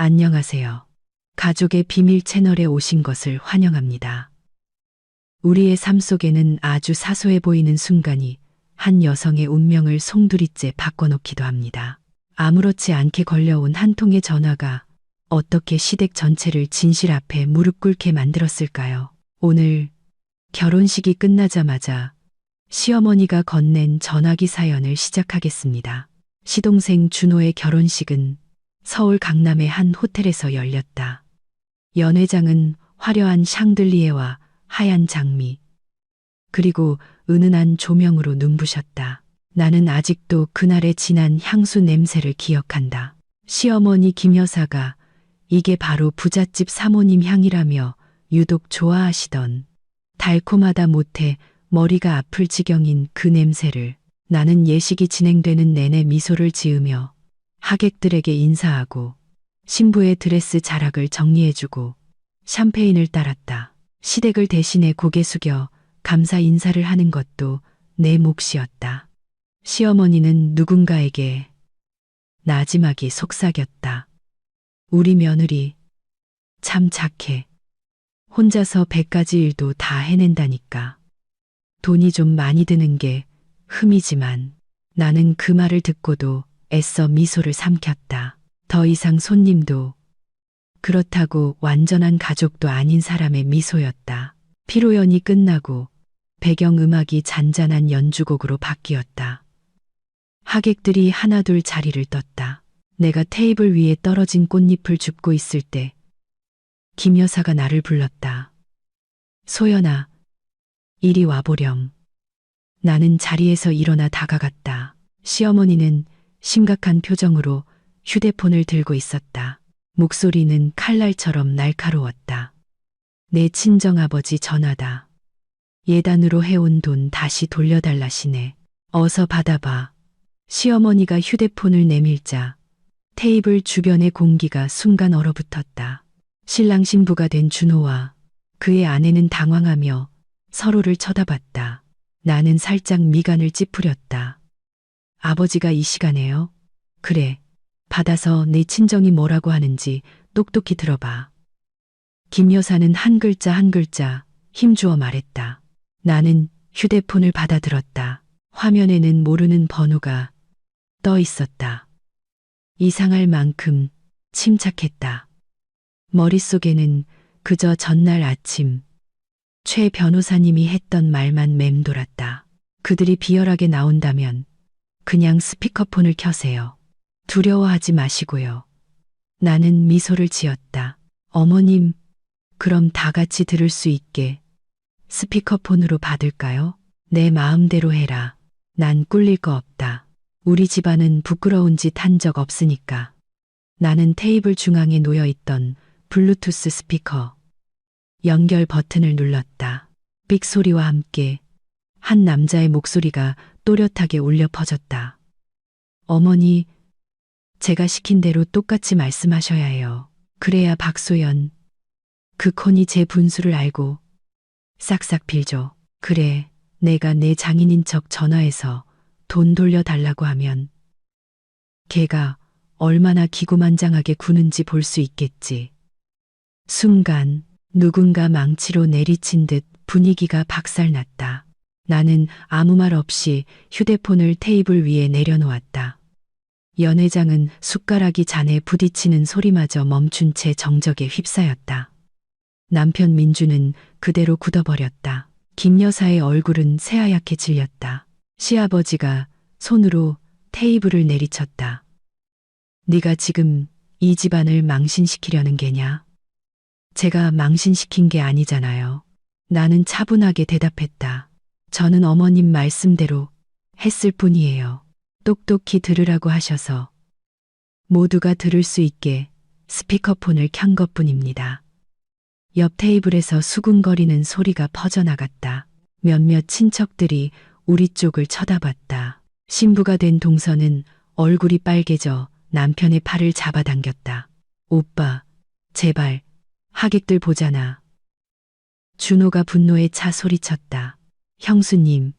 안녕하세요. 가족의 비밀 채널에 오신 것을 환영합니다. 우리의 삶 속에는 아주 사소해 보이는 순간이 한 여성의 운명을 송두리째 바꿔놓기도 합니다. 아무렇지 않게 걸려온 한 통의 전화가 어떻게 시댁 전체를 진실 앞에 무릎 꿇게 만들었을까요? 오늘 결혼식이 끝나자마자 시어머니가 건넨 전화기 사연을 시작하겠습니다. 시동생 준호의 결혼식은 서울 강남의 한 호텔에서 열렸다. 연회장은 화려한 샹들리에와 하얀 장미, 그리고 은은한 조명으로 눈부셨다. 나는 아직도 그날의 진한 향수 냄새를 기억한다. 시어머니 김 여사가 이게 바로 부잣집 사모님 향이라며 유독 좋아하시던 달콤하다 못해 머리가 아플 지경인 그 냄새를 나는 예식이 진행되는 내내 미소를 지으며 하객들에게 인사하고 신부의 드레스 자락을 정리해주고 샴페인을 따랐다. 시댁을 대신해 고개 숙여 감사 인사를 하는 것도 내 몫이었다. 시어머니는 누군가에게 나지막이 속삭였다. 우리 며느리 참 착해. 혼자서 100가지 일도 다 해낸다니까. 돈이 좀 많이 드는 게 흠이지만 나는 그 말을 듣고도 애써 미소를 삼켰다. 더 이상 손님도 그렇다고 완전한 가족도 아닌 사람의 미소였다. 피로연이 끝나고 배경음악이 잔잔한 연주곡으로 바뀌었다. 하객들이 하나둘 자리를 떴다. 내가 테이블 위에 떨어진 꽃잎을 줍고 있을 때 김 여사가 나를 불렀다. 소연아, 이리 와보렴. 나는 자리에서 일어나 다가갔다. 시어머니는 심각한 표정으로 휴대폰을 들고 있었다. 목소리는 칼날처럼 날카로웠다. 내 친정아버지 전화다. 예단으로 해온 돈 다시 돌려달라시네. 어서 받아봐. 시어머니가 휴대폰을 내밀자 테이블 주변의 공기가 순간 얼어붙었다. 신랑 신부가 된 준호와 그의 아내는 당황하며 서로를 쳐다봤다. 나는 살짝 미간을 찌푸렸다. 아버지가 이 시간에요? 그래. 받아서 내 친정이 뭐라고 하는지 똑똑히 들어봐. 김 여사는 한 글자 한 글자 힘주어 말했다. 나는 휴대폰을 받아들었다. 화면에는 모르는 번호가 떠 있었다. 이상할 만큼 침착했다. 머릿속에는 그저 전날 아침 최 변호사님이 했던 말만 맴돌았다. 그들이 비열하게 나온다면 그냥 스피커폰을 켜세요. 두려워하지 마시고요. 나는 미소를 지었다. 어머님, 그럼 다 같이 들을 수 있게 스피커폰으로 받을까요? 내 마음대로 해라. 난 꿀릴 거 없다. 우리 집안은 부끄러운 짓 한 적 없으니까. 나는 테이블 중앙에 놓여있던 블루투스 스피커 연결 버튼을 눌렀다. 삑 소리와 함께 한 남자의 목소리가 또렷하게 울려 퍼졌다. 어머니, 제가 시킨 대로 똑같이 말씀하셔야 해요. 그래야 박소연, 그 콘이 제 분수를 알고 싹싹 빌죠. 그래, 내가 내 장인인 척 전화해서 돈 돌려달라고 하면 걔가 얼마나 기고만장하게 구는지 볼 수 있겠지. 순간 누군가 망치로 내리친 듯 분위기가 박살났다. 나는 아무 말 없이 휴대폰을 테이블 위에 내려놓았다. 연회장은 숟가락이 잔에 부딪히는 소리마저 멈춘 채 정적에 휩싸였다. 남편 민주는 그대로 굳어버렸다. 김 여사의 얼굴은 새하얗게 질렸다. 시아버지가 손으로 테이블을 내리쳤다. 네가 지금 이 집안을 망신시키려는 게냐? 제가 망신시킨 게 아니잖아요. 나는 차분하게 대답했다. 저는 어머님 말씀대로 했을 뿐이에요. 똑똑히 들으라고 하셔서 모두가 들을 수 있게 스피커폰을 켠 것뿐입니다. 옆 테이블에서 수군거리는 소리가 퍼져나갔다. 몇몇 친척들이 우리 쪽을 쳐다봤다. 신부가 된 동서는 얼굴이 빨개져 남편의 팔을 잡아당겼다. 오빠, 제발, 하객들 보잖아. 준호가 분노에 차 소리쳤다. 형수님,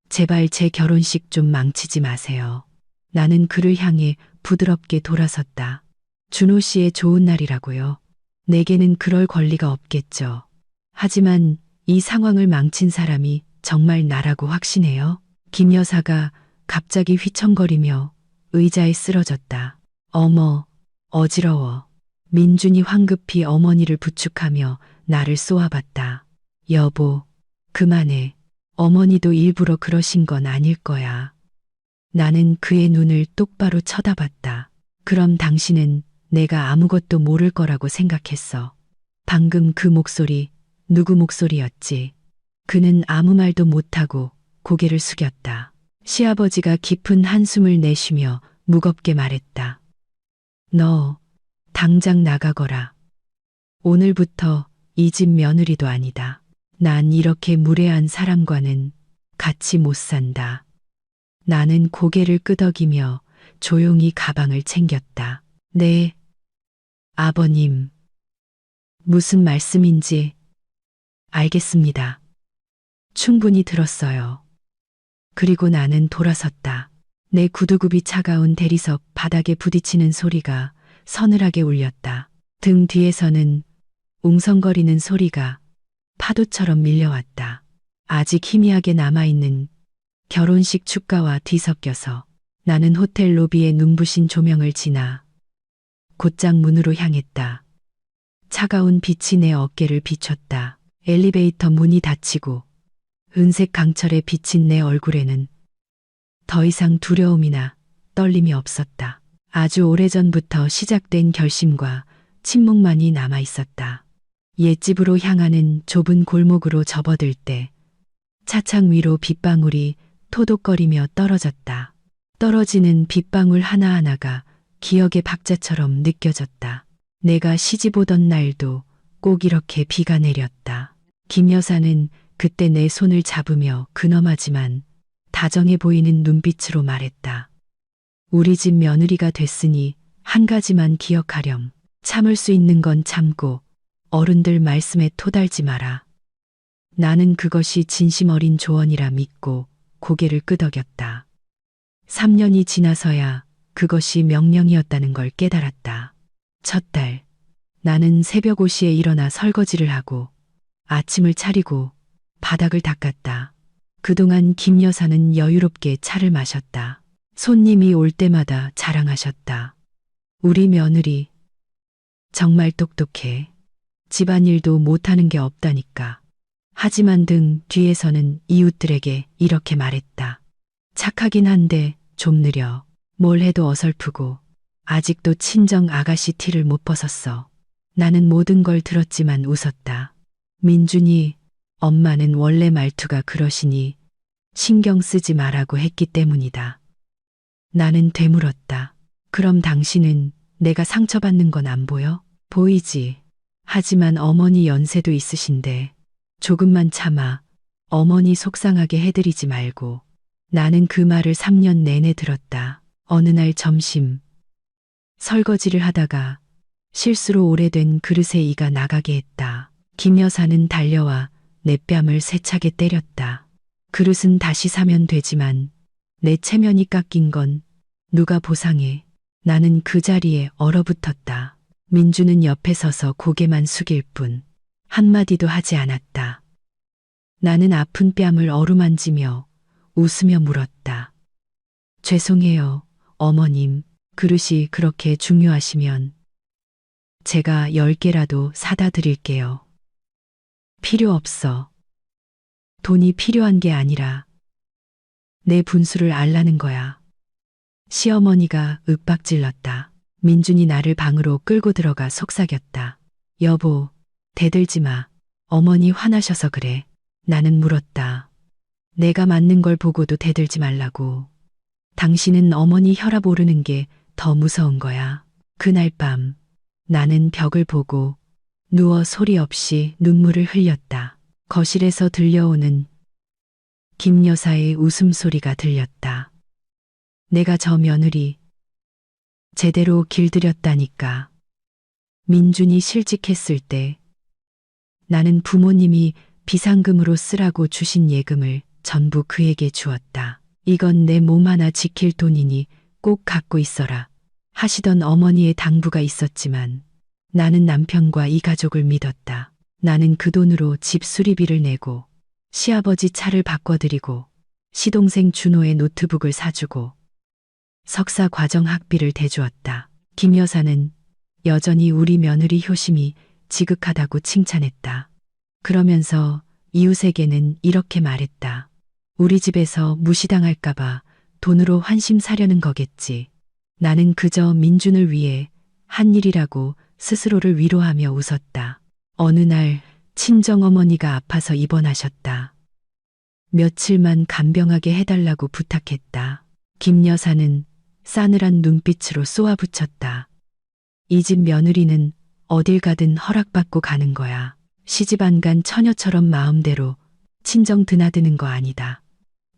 제발 제 결혼식 좀 망치지 마세요. 나는 그를 향해 부드럽게 돌아섰다. 준호 씨의 좋은 날이라고요. 내게는 그럴 권리가 없겠죠. 하지만 이 상황을 망친 사람이 정말 나라고 확신해요. 김 여사가 갑자기 휘청거리며 의자에 쓰러졌다. 어머, 어지러워. 민준이 황급히 어머니를 부축하며 나를 쏘아봤다. 여보, 그만해. 어머니도 일부러 그러신 건 아닐 거야. 나는 그의 눈을 똑바로 쳐다봤다. 그럼 당신은 내가 아무것도 모를 거라고 생각했어. 방금 그 목소리, 누구 목소리였지? 그는 아무 말도 못하고 고개를 숙였다. 시아버지가 깊은 한숨을 내쉬며 무겁게 말했다. 너, 당장 나가거라. 오늘부터 이 집 며느리도 아니다. 난 이렇게 무례한 사람과는 같이 못 산다. 나는 고개를 끄덕이며 조용히 가방을 챙겼다. 네, 아버님. 무슨 말씀인지 알겠습니다. 충분히 들었어요. 그리고 나는 돌아섰다. 내 구두굽이 차가운 대리석 바닥에 부딪히는 소리가 서늘하게 울렸다. 등 뒤에서는 웅성거리는 소리가 파도처럼 밀려왔다. 아직 희미하게 남아있는 결혼식 축가와 뒤섞여서 나는 호텔 로비의 눈부신 조명을 지나 곧장 문으로 향했다. 차가운 빛이 내 어깨를 비췄다. 엘리베이터 문이 닫히고 은색 강철에 비친 내 얼굴에는 더 이상 두려움이나 떨림이 없었다. 아주 오래전부터 시작된 결심과 침묵만이 남아 있었다. 옛집으로 향하는 좁은 골목으로 접어들 때 차창 위로 빗방울이 토독거리며 떨어졌다. 떨어지는 빗방울 하나하나가 기억의 박자처럼 느껴졌다. 내가 시집 오던 날도 꼭 이렇게 비가 내렸다. 김 여사는 그때 내 손을 잡으며 근엄하지만 다정해 보이는 눈빛으로 말했다. 우리 집 며느리가 됐으니 한 가지만 기억하렴. 참을 수 있는 건 참고 어른들 말씀에 토달지 마라. 나는 그것이 진심 어린 조언이라 믿고 고개를 끄덕였다. 3년이 지나서야 그것이 명령이었다는 걸 깨달았다. 첫 달, 나는 새벽 5시에 일어나 설거지를 하고 아침을 차리고 바닥을 닦았다. 그동안 김 여사는 여유롭게 차를 마셨다. 손님이 올 때마다 자랑하셨다. 우리 며느리 정말 똑똑해. 집안일도 못하는 게 없다니까. 하지만 등 뒤에서는 이웃들에게 이렇게 말했다. 착하긴 한데 좀 느려. 뭘 해도 어설프고 아직도 친정 아가씨 티를 못 벗었어. 나는 모든 걸 들었지만 웃었다. 민준이 엄마는 원래 말투가 그러시니 신경 쓰지 말라고 했기 때문이다. 나는 되물었다. 그럼 당신은 내가 상처받는 건 안 보여? 보이지. 하지만 어머니 연세도 있으신데 조금만 참아. 어머니 속상하게 해드리지 말고. 나는 그 말을 3년 내내 들었다. 어느 날 점심 설거지를 하다가 실수로 오래된 그릇에 이가 나가게 했다. 김 여사는 달려와 내 뺨을 세차게 때렸다. 그릇은 다시 사면 되지만 내 체면이 깎인 건 누가 보상해. 나는 그 자리에 얼어붙었다. 민주는 옆에 서서 고개만 숙일 뿐 한마디도 하지 않았다. 나는 아픈 뺨을 어루만지며 웃으며 물었다. 죄송해요, 어머님. 그릇이 그렇게 중요하시면 제가 10개라도 사다 드릴게요. 필요 없어. 돈이 필요한 게 아니라 내 분수를 알라는 거야. 시어머니가 윽박질렀다. 민준이 나를 방으로 끌고 들어가 속삭였다. 여보, 대들지 마. 어머니 화나셔서 그래. 나는 물었다. 내가 맞는 걸 보고도 대들지 말라고. 당신은 어머니 혈압 오르는 게 더 무서운 거야. 그날 밤 나는 벽을 보고 누워 소리 없이 눈물을 흘렸다. 거실에서 들려오는 김 여사의 웃음소리가 들렸다. 내가 저 며느리 제대로 길들였다니까. 민준이 실직했을 때 나는 부모님이 비상금으로 쓰라고 주신 예금을 전부 그에게 주었다. 이건 내 몸 하나 지킬 돈이니 꼭 갖고 있어라. 하시던 어머니의 당부가 있었지만 나는 남편과 이 가족을 믿었다. 나는 그 돈으로 집 수리비를 내고 시아버지 차를 바꿔드리고 시동생 준호의 노트북을 사주고 석사 과정 학비를 대주었다. 김 여사는 여전히 우리 며느리 효심이 지극하다고 칭찬했다. 그러면서 이웃에게는 이렇게 말했다. 우리 집에서 무시당할까봐 돈으로 환심 사려는 거겠지. 나는 그저 민준을 위해 한 일이라고 스스로를 위로하며 웃었다. 어느 날 친정어머니가 아파서 입원하셨다. 며칠만 간병하게 해달라고 부탁했다. 김 여사는 싸늘한 눈빛으로 쏘아붙였다. 이 집 며느리는 어딜 가든 허락받고 가는 거야. 시집 안 간 처녀처럼 마음대로 친정 드나드는 거 아니다.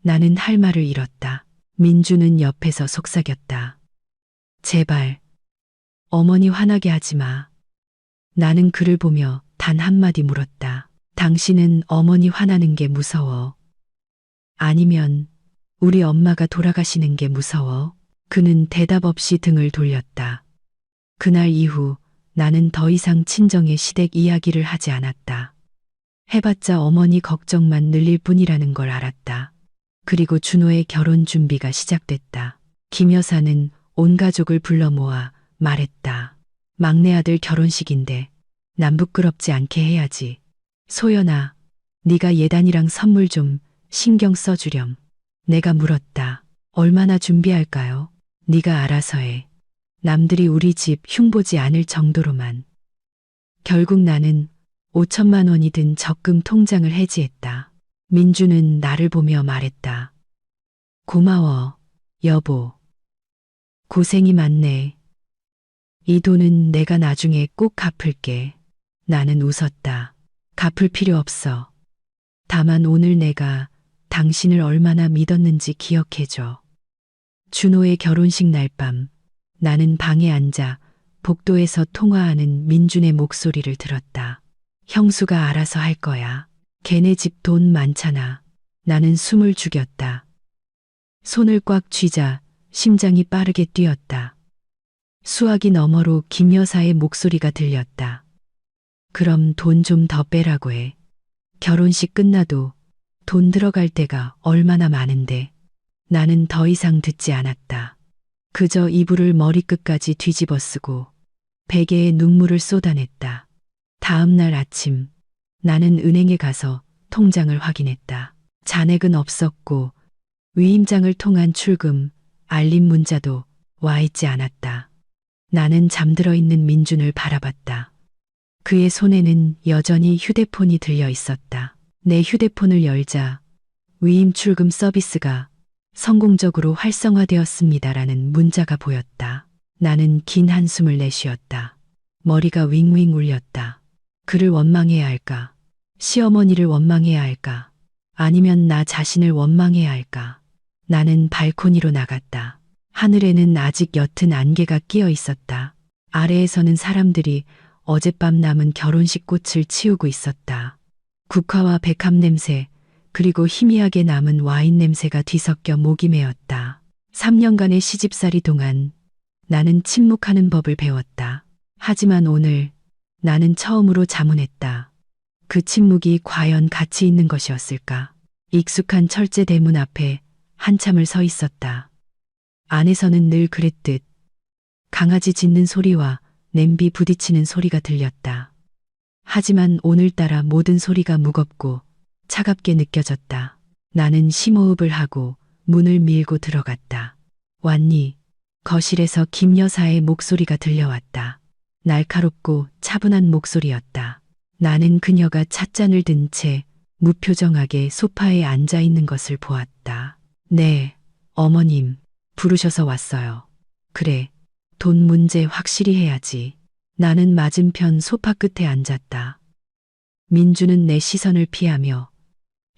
나는 할 말을 잃었다. 민주는 옆에서 속삭였다. 제발 어머니 화나게 하지 마. 나는 그를 보며 단 한마디 물었다. 당신은 어머니 화나는 게 무서워? 아니면 우리 엄마가 돌아가시는 게 무서워? 그는 대답 없이 등을 돌렸다. 그날 이후 나는 더 이상 친정의 시댁 이야기를 하지 않았다. 해봤자 어머니 걱정만 늘릴 뿐이라는 걸 알았다. 그리고 준호의 결혼 준비가 시작됐다. 김 여사는 온 가족을 불러 모아 말했다. 막내 아들 결혼식인데 남 부끄럽지 않게 해야지. 소연아, 네가 예단이랑 선물 좀 신경 써주렴. 내가 물었다. 얼마나 준비할까요? 네가 알아서 해. 남들이 우리 집 흉보지 않을 정도로만. 결국 나는 5천만 원이 든 적금 통장을 해지했다. 민주는 나를 보며 말했다. 고마워, 여보. 고생이 많네. 이 돈은 내가 나중에 꼭 갚을게. 나는 웃었다. 갚을 필요 없어. 다만 오늘 내가 당신을 얼마나 믿었는지 기억해줘. 준호의 결혼식 날 밤 나는 방에 앉아 복도에서 통화하는 민준의 목소리를 들었다. 형수가 알아서 할 거야. 걔네 집 돈 많잖아. 나는 숨을 죽였다. 손을 꽉 쥐자 심장이 빠르게 뛰었다. 수화기 너머로 김 여사의 목소리가 들렸다. 그럼 돈 좀 더 빼라고 해. 결혼식 끝나도 돈 들어갈 때가 얼마나 많은데. 나는 더 이상 듣지 않았다. 그저 이불을 머리끝까지 뒤집어 쓰고 베개에 눈물을 쏟아냈다. 다음 날 아침 나는 은행에 가서 통장을 확인했다. 잔액은 없었고 위임장을 통한 출금, 알림 문자도 와 있지 않았다. 나는 잠들어 있는 민준을 바라봤다. 그의 손에는 여전히 휴대폰이 들려 있었다. 내 휴대폰을 열자 위임 출금 서비스가 성공적으로 활성화되었습니다라는 문자가 보였다. 나는 긴 한숨을 내쉬었다. 머리가 윙윙 울렸다. 그를 원망해야 할까? 시어머니를 원망해야 할까? 아니면 나 자신을 원망해야 할까? 나는 발코니로 나갔다. 하늘에는 아직 옅은 안개가 끼어 있었다. 아래에서는 사람들이 어젯밤 남은 결혼식 꽃을 치우고 있었다. 국화와 백합 냄새, 그리고 희미하게 남은 와인 냄새가 뒤섞여 목이 메었다. 3년간의 시집살이 동안 나는 침묵하는 법을 배웠다. 하지만 오늘 나는 처음으로 자문했다. 그 침묵이 과연 가치 있는 것이었을까? 익숙한 철제 대문 앞에 한참을 서 있었다. 안에서는 늘 그랬듯 강아지 짖는 소리와 냄비 부딪히는 소리가 들렸다. 하지만 오늘따라 모든 소리가 무겁고 차갑게 느껴졌다. 나는 심호흡을 하고 문을 밀고 들어갔다. 왔니? 거실에서 김 여사의 목소리가 들려왔다. 날카롭고 차분한 목소리였다. 나는 그녀가 찻잔을 든 채 무표정하게 소파에 앉아 있는 것을 보았다. 네, 어머님, 부르셔서 왔어요. 그래, 돈 문제 확실히 해야지. 나는 맞은편 소파 끝에 앉았다. 민주는 내 시선을 피하며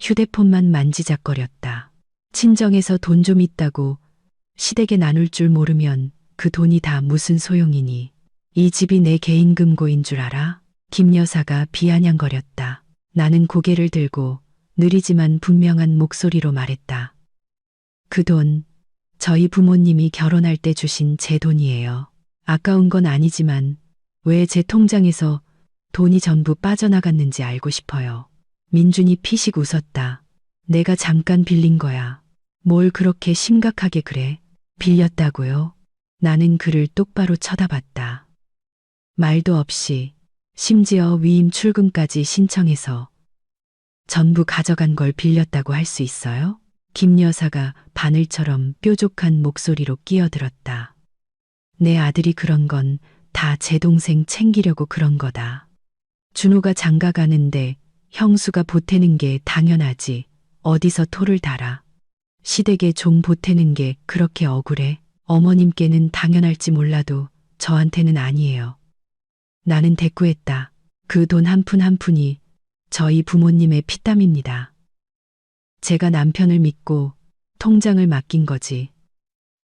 휴대폰만 만지작거렸다. 친정에서 돈 좀 있다고 시댁에 나눌 줄 모르면 그 돈이 다 무슨 소용이니. 이 집이 내 개인 금고인 줄 알아? 김 여사가 비아냥거렸다. 나는 고개를 들고 느리지만 분명한 목소리로 말했다. 그 돈, 저희 부모님이 결혼할 때 주신 제 돈이에요. 아까운 건 아니지만 왜 제 통장에서 돈이 전부 빠져나갔는지 알고 싶어요. 민준이 피식 웃었다. 내가 잠깐 빌린 거야. 뭘 그렇게 심각하게 그래? 빌렸다고요? 나는 그를 똑바로 쳐다봤다. 말도 없이, 심지어 위임 출금까지 신청해서 전부 가져간 걸 빌렸다고 할 수 있어요? 김 여사가 바늘처럼 뾰족한 목소리로 끼어들었다. 내 아들이 그런 건 다 제 동생 챙기려고 그런 거다. 준호가 장가 가는데 형수가 보태는 게 당연하지. 어디서 토를 달아. 시댁에 종 보태는 게 그렇게 억울해. 어머님께는 당연할지 몰라도 저한테는 아니에요. 나는 대꾸했다. 그 돈 한 푼 한 푼이 저희 부모님의 피땀입니다. 제가 남편을 믿고 통장을 맡긴 거지.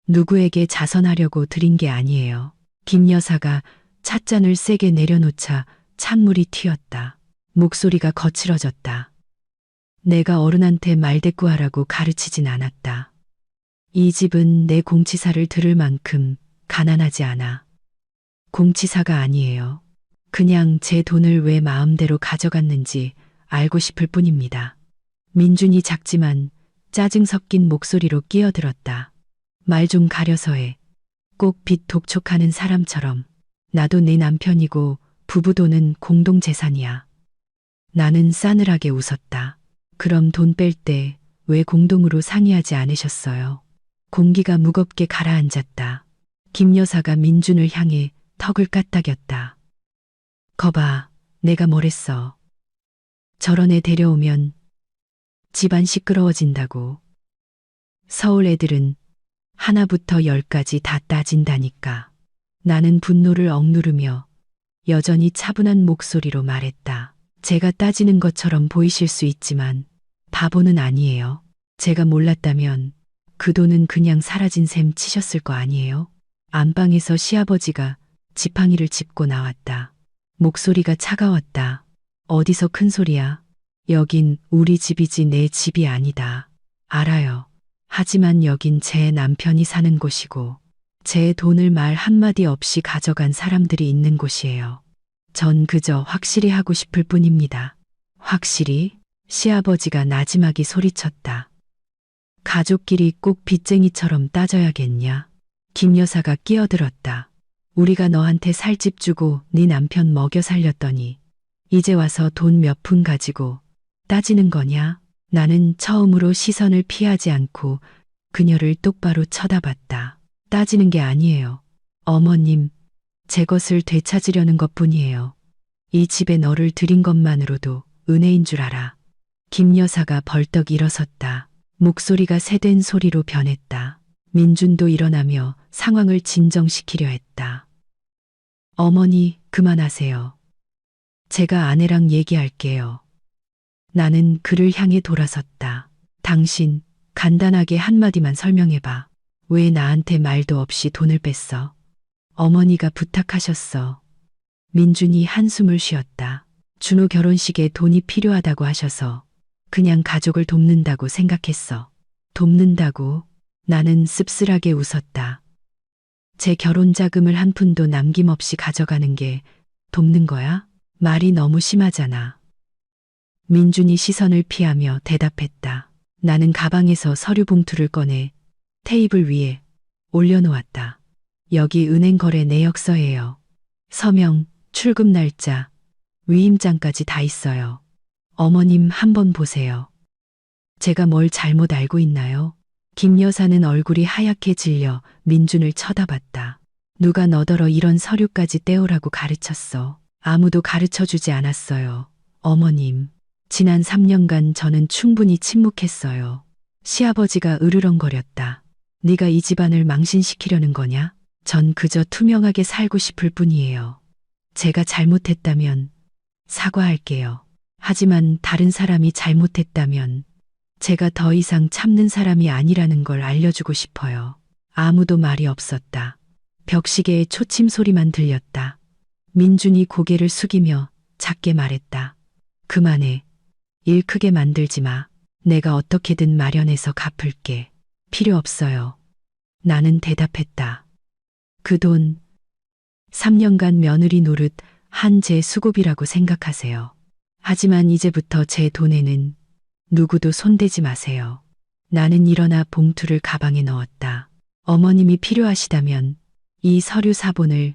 누구에게 자선하려고 드린 게 아니에요. 김 여사가 찻잔을 세게 내려놓자 찬물이 튀었다. 목소리가 거칠어졌다. 내가 어른한테 말대꾸하라고 가르치진 않았다. 이 집은 내 공치사를 들을 만큼 가난하지 않아. 공치사가 아니에요. 그냥 제 돈을 왜 마음대로 가져갔는지 알고 싶을 뿐입니다. 민준이 작지만 짜증 섞인 목소리로 끼어들었다. 말 좀 가려서 해. 꼭 빚 독촉하는 사람처럼. 나도 네 남편이고 부부 돈은 공동재산이야. 나는 싸늘하게 웃었다. 그럼 돈 뺄 때 왜 공동으로 상의하지 않으셨어요? 공기가 무겁게 가라앉았다. 김 여사가 민준을 향해 턱을 까딱였다. 거봐, 내가 뭐랬어. 저런 애 데려오면 집안 시끄러워진다고. 서울 애들은 하나부터 열까지 다 따진다니까. 나는 분노를 억누르며 여전히 차분한 목소리로 말했다. 제가 따지는 것처럼 보이실 수 있지만 바보는 아니에요. 제가 몰랐다면 그 돈은 그냥 사라진 셈 치셨을 거 아니에요? 안방에서 시아버지가 지팡이를 짚고 나왔다. 목소리가 차가웠다. 어디서 큰 소리야? 여긴 우리 집이지 내 집이 아니다. 알아요. 하지만 여긴 제 남편이 사는 곳이고 제 돈을 말 한마디 없이 가져간 사람들이 있는 곳이에요. 전 그저 확실히 하고 싶을 뿐입니다. 확실히? 시아버지가 나지막이 소리쳤다. 가족끼리 꼭 빚쟁이처럼 따져야겠냐? 김 여사가 끼어들었다. 우리가 너한테 살 집 주고 네 남편 먹여 살렸더니 이제 와서 돈 몇 푼 가지고 따지는 거냐? 나는 처음으로 시선을 피하지 않고 그녀를 똑바로 쳐다봤다. 따지는 게 아니에요. 어머님, 제 것을 되찾으려는 것뿐이에요. 이 집에 너를 들인 것만으로도 은혜인 줄 알아. 김 여사가 벌떡 일어섰다. 목소리가 새된 소리로 변했다. 민준도 일어나며 상황을 진정시키려 했다. 어머니, 그만하세요. 제가 아내랑 얘기할게요. 나는 그를 향해 돌아섰다. 당신, 간단하게 한마디만 설명해봐. 왜 나한테 말도 없이 돈을 뺐어? 어머니가 부탁하셨어. 민준이 한숨을 쉬었다. 준호 결혼식에 돈이 필요하다고 하셔서 그냥 가족을 돕는다고 생각했어. 돕는다고? 나는 씁쓸하게 웃었다. 제 결혼 자금을 한 푼도 남김없이 가져가는 게 돕는 거야? 말이 너무 심하잖아. 민준이 시선을 피하며 대답했다. 나는 가방에서 서류 봉투를 꺼내 테이블 위에 올려놓았다. 여기 은행거래 내역서예요. 서명, 출금 날짜, 위임장까지 다 있어요. 어머님 한번 보세요. 제가 뭘 잘못 알고 있나요? 김 여사는 얼굴이 하얗게 질려 민준을 쳐다봤다. 누가 너더러 이런 서류까지 떼오라고 가르쳤어. 아무도 가르쳐주지 않았어요. 어머님, 지난 3년간 저는 충분히 침묵했어요. 시아버지가 으르렁거렸다. 네가 이 집안을 망신시키려는 거냐? 전 그저 투명하게 살고 싶을 뿐이에요. 제가 잘못했다면 사과할게요. 하지만 다른 사람이 잘못했다면 제가 더 이상 참는 사람이 아니라는 걸 알려주고 싶어요. 아무도 말이 없었다. 벽시계의 초침 소리만 들렸다. 민준이 고개를 숙이며 작게 말했다. 그만해. 일 크게 만들지 마. 내가 어떻게든 마련해서 갚을게. 필요 없어요. 나는 대답했다. 그 돈 3년간 며느리 노릇 한 제 수고비라고 생각하세요. 하지만 이제부터 제 돈에는 누구도 손대지 마세요. 나는 일어나 봉투를 가방에 넣었다. 어머님이 필요하시다면 이 서류 사본을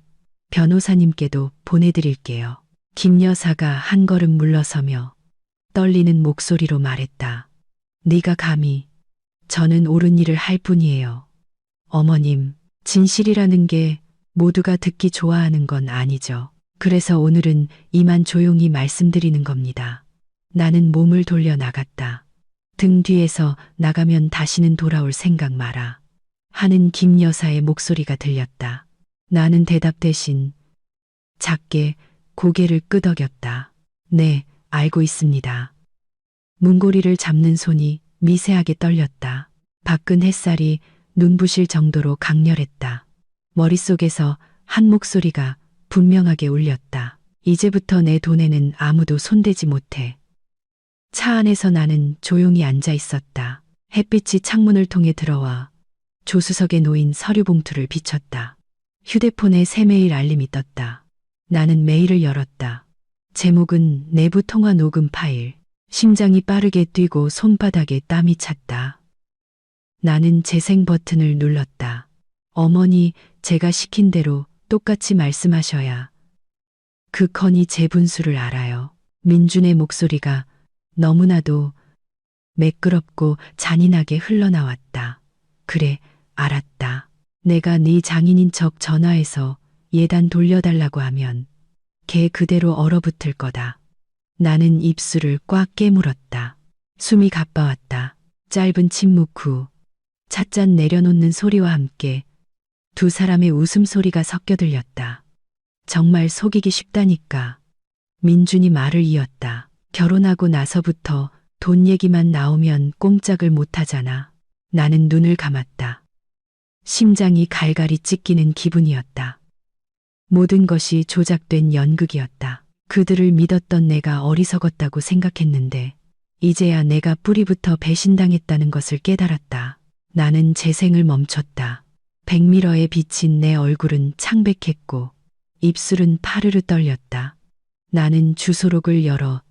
변호사님께도 보내드릴게요. 김 여사가 한 걸음 물러서며 떨리는 목소리로 말했다. 네가 감히. 저는 옳은 일을 할 뿐이에요. 어머님, 진실이라는 게 모두가 듣기 좋아하는 건 아니죠. 그래서 오늘은 이만 조용히 말씀드리는 겁니다. 나는 몸을 돌려 나갔다. 등 뒤에서 나가면 다시는 돌아올 생각 마라. 하는 김 여사의 목소리가 들렸다. 나는 대답 대신 작게 고개를 끄덕였다. 네, 알고 있습니다. 문고리를 잡는 손이 미세하게 떨렸다. 밖은 햇살이 눈부실 정도로 강렬했다. 머릿속에서 한 목소리가 분명하게 울렸다. 이제부터 내 돈에는 아무도 손대지 못해. 차 안에서 나는 조용히 앉아 있었다. 햇빛이 창문을 통해 들어와 조수석에 놓인 서류 봉투를 비췄다. 휴대폰에 새 메일 알림이 떴다. 나는 메일을 열었다. 제목은 내부 통화 녹음 파일. 심장이 빠르게 뛰고 손바닥에 땀이 찼다. 나는 재생 버튼을 눌렀다. 어머니, 제가 시킨 대로 똑같이 말씀하셔야 그 건이 제 분수를 알아요. 민준의 목소리가 너무나도 매끄럽고 잔인하게 흘러나왔다. 그래, 알았다. 내가 네 장인인 척 전화해서 예단 돌려달라고 하면 걔 그대로 얼어붙을 거다. 나는 입술을 꽉 깨물었다. 숨이 가빠왔다. 짧은 침묵 후 찻잔 내려놓는 소리와 함께 두 사람의 웃음소리가 섞여 들렸다. 정말 속이기 쉽다니까. 민준이 말을 이었다. 결혼하고 나서부터 돈 얘기만 나오면 꼼짝을 못하잖아. 나는 눈을 감았다. 심장이 갈갈이 찢기는 기분이었다. 모든 것이 조작된 연극이었다. 그들을 믿었던 내가 어리석었다고 생각했는데 이제야 내가 뿌리부터 배신당했다는 것을 깨달았다. 나는 재생을 멈췄다. 백미러에 비친 내 얼굴은 창백했고 입술은 파르르 떨렸다. 나는 주소록을 열어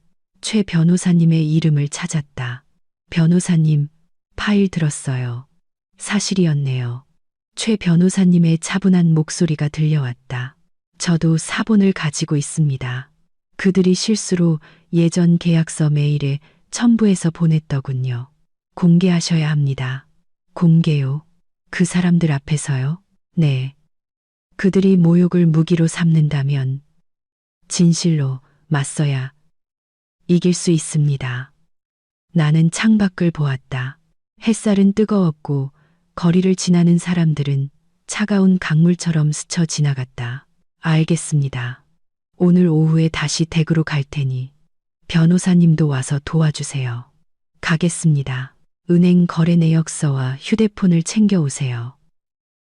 최 변호사님의 이름을 찾았다. 변호사님, 파일 들었어요. 사실이었네요. 최 변호사님의 차분한 목소리가 들려왔다. 저도 사본을 가지고 있습니다. 그들이 실수로 예전 계약서 메일에 첨부해서 보냈더군요. 공개하셔야 합니다. 공개요? 그 사람들 앞에서요? 네. 그들이 모욕을 무기로 삼는다면 진실로 맞서야 이길 수 있습니다. 나는 창밖을 보았다. 햇살은 뜨거웠고 거리를 지나는 사람들은 차가운 강물처럼 스쳐 지나갔다. 알겠습니다. 오늘 오후에 다시 댁으로 갈 테니 변호사님도 와서 도와주세요. 가겠습니다. 은행 거래 내역서와 휴대폰을 챙겨오세요.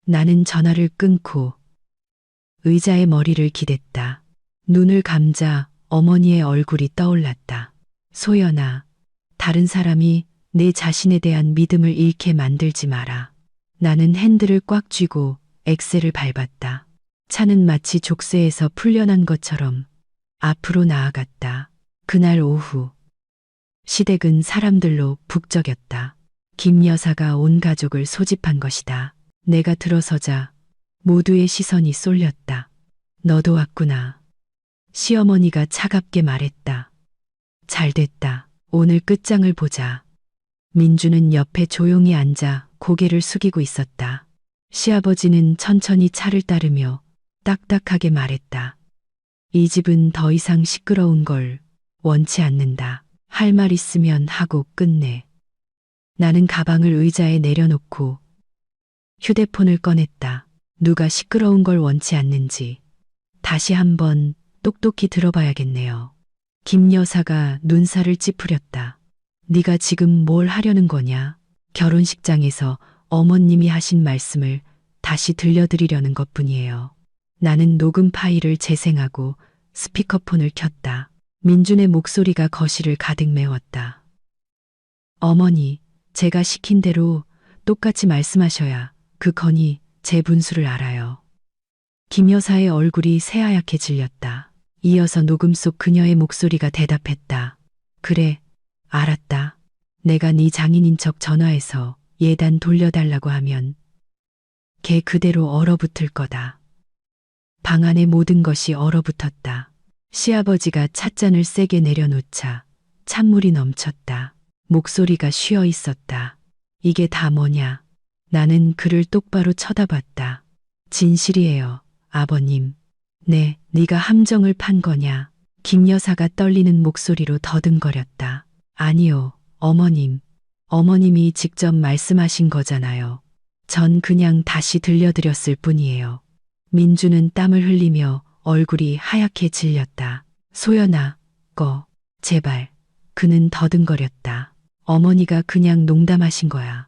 나는 전화를 끊고 의자에 머리를 기댔다. 눈을 감자 어머니의 얼굴이 떠올랐다. 소연아, 다른 사람이 내 자신에 대한 믿음을 잃게 만들지 마라. 나는 핸들을 꽉 쥐고 엑셀을 밟았다. 차는 마치 족쇄에서 풀려난 것처럼 앞으로 나아갔다. 그날 오후 시댁은 사람들로 북적였다. 김 여사가 온 가족을 소집한 것이다. 내가 들어서자 모두의 시선이 쏠렸다. 너도 왔구나. 시어머니가 차갑게 말했다. 잘됐다. 오늘 끝장을 보자. 민주는 옆에 조용히 앉아 고개를 숙이고 있었다. 시아버지는 천천히 차를 따르며 딱딱하게 말했다. 이 집은 더 이상 시끄러운 걸 원치 않는다. 할 말 있으면 하고 끝내. 나는 가방을 의자에 내려놓고 휴대폰을 꺼냈다. 누가 시끄러운 걸 원치 않는지 다시 한번 똑똑히 들어봐야겠네요. 김 여사가 눈살을 찌푸렸다. 네가 지금 뭘 하려는 거냐? 결혼식장에서 어머님이 하신 말씀을 다시 들려드리려는 것뿐이에요. 나는 녹음 파일을 재생하고 스피커폰을 켰다. 민준의 목소리가 거실을 가득 메웠다. 어머니, 제가 시킨 대로 똑같이 말씀하셔야 그 건이 제 분수를 알아요. 김 여사의 얼굴이 새하얗게 질렸다. 이어서 녹음 속 그녀의 목소리가 대답했다. 그래, 알았다. 내가 네 장인인 척 전화해서 예단 돌려달라고 하면 걔 그대로 얼어붙을 거다. 방 안의 모든 것이 얼어붙었다. 시아버지가 찻잔을 세게 내려놓자 찬물이 넘쳤다. 목소리가 쉬어 있었다. 이게 다 뭐냐? 나는 그를 똑바로 쳐다봤다. 진실이에요, 아버님. 네, 네가 함정을 판 거냐? 김 여사가 떨리는 목소리로 더듬거렸다. 아니요, 어머님. 어머님이 직접 말씀하신 거잖아요. 전 그냥 다시 들려드렸을 뿐이에요. 민주는 땀을 흘리며 얼굴이 하얗게 질렸다. 소연아, 제발. 그는 더듬거렸다. 어머니가 그냥 농담하신 거야.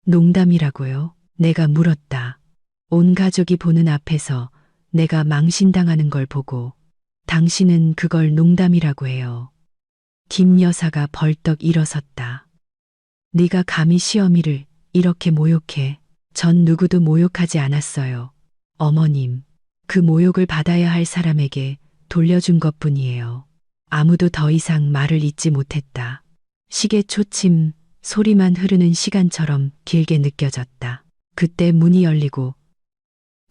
농담이라고요? 내가 물었다. 온 가족이 보는 앞에서 내가 망신당하는 걸 보고 당신은 그걸 농담이라고 해요. 김 여사가 벌떡 일어섰다. 네가 감히 시어미를 이렇게 모욕해. 전 누구도 모욕하지 않았어요. 어머님, 그 모욕을 받아야 할 사람에게 돌려준 것뿐이에요. 아무도 더 이상 말을 잇지 못했다. 시계 초침, 소리만 흐르는 시간처럼 길게 느껴졌다. 그때 문이 열리고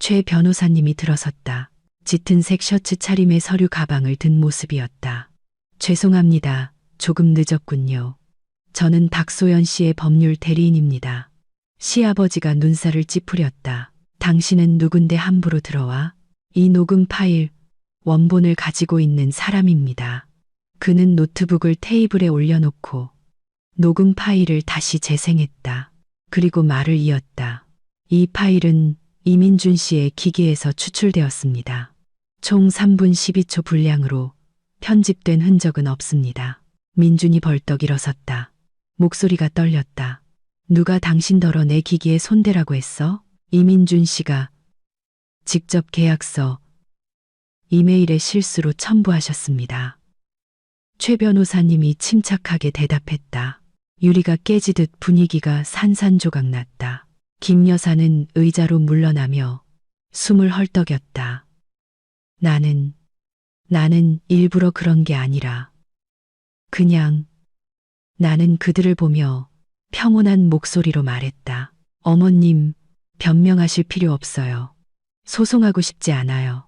최 변호사님이 들어섰다. 짙은 색 셔츠 차림의 서류 가방을 든 모습이었다. 죄송합니다. 조금 늦었군요. 저는 박소연 씨의 법률 대리인입니다. 시아버지가 눈살을 찌푸렸다. 당신은 누군데 함부로 들어와? 이 녹음 파일, 원본을 가지고 있는 사람입니다. 그는 노트북을 테이블에 올려놓고 녹음 파일을 다시 재생했다. 그리고 말을 이었다. 이 파일은 이민준 씨의 기기에서 추출되었습니다. 총 3분 12초 분량으로 편집된 흔적은 없습니다. 민준이 벌떡 일어섰다. 목소리가 떨렸다. 누가 당신더러 내 기기에 손대라고 했어? 이민준 씨가 직접 계약서, 이메일에 실수로 첨부하셨습니다. 최 변호사님이 침착하게 대답했다. 유리가 깨지듯 분위기가 산산조각 났다. 김 여사는 의자로 물러나며 숨을 헐떡였다. 나는 일부러 그런 게 아니라 나는 그들을 보며 평온한 목소리로 말했다. 어머님, 변명하실 필요 없어요. 소송하고 싶지 않아요.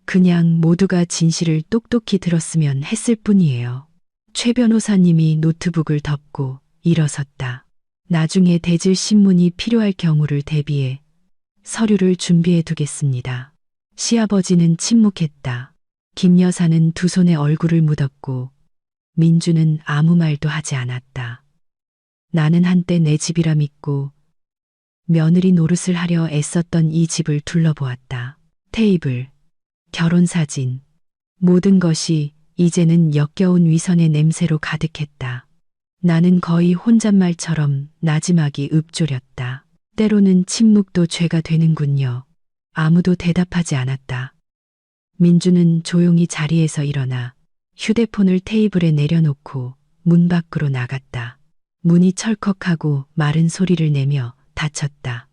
그냥 모두가 진실을 똑똑히 들었으면 했을 뿐이에요. 최 변호사님이 노트북을 덮고 일어섰다. 나중에 대질 신문이 필요할 경우를 대비해 서류를 준비해 두겠습니다. 시아버지는 침묵했다. 김 여사는 두 손에 얼굴을 묻었고 민주는 아무 말도 하지 않았다. 나는 한때 내 집이라 믿고 며느리 노릇을 하려 애썼던 이 집을 둘러보았다. 테이블, 결혼사진, 모든 것이 이제는 역겨운 위선의 냄새로 가득했다. 나는 거의 혼잣말처럼 나지막이 읊조렸다. 때로는 침묵도 죄가 되는군요. 아무도 대답하지 않았다. 민주는 조용히 자리에서 일어나 휴대폰을 테이블에 내려놓고 문 밖으로 나갔다. 문이 철컥하고 마른 소리를 내며 닫혔다.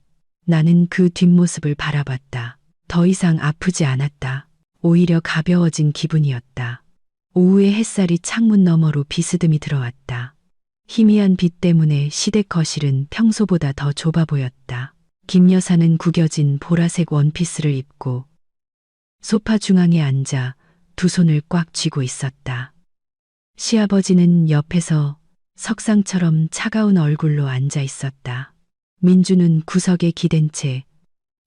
나는 그 뒷모습을 바라봤다. 더 이상 아프지 않았다. 오히려 가벼워진 기분이었다. 오후의 햇살이 창문 너머로 비스듬히 들어왔다. 희미한 빛 때문에 시댁 거실은 평소보다 더 좁아 보였다. 김 여사는 구겨진 보라색 원피스를 입고 소파 중앙에 앉아 두 손을 꽉 쥐고 있었다. 시아버지는 옆에서 석상처럼 차가운 얼굴로 앉아 있었다. 민주는 구석에 기댄 채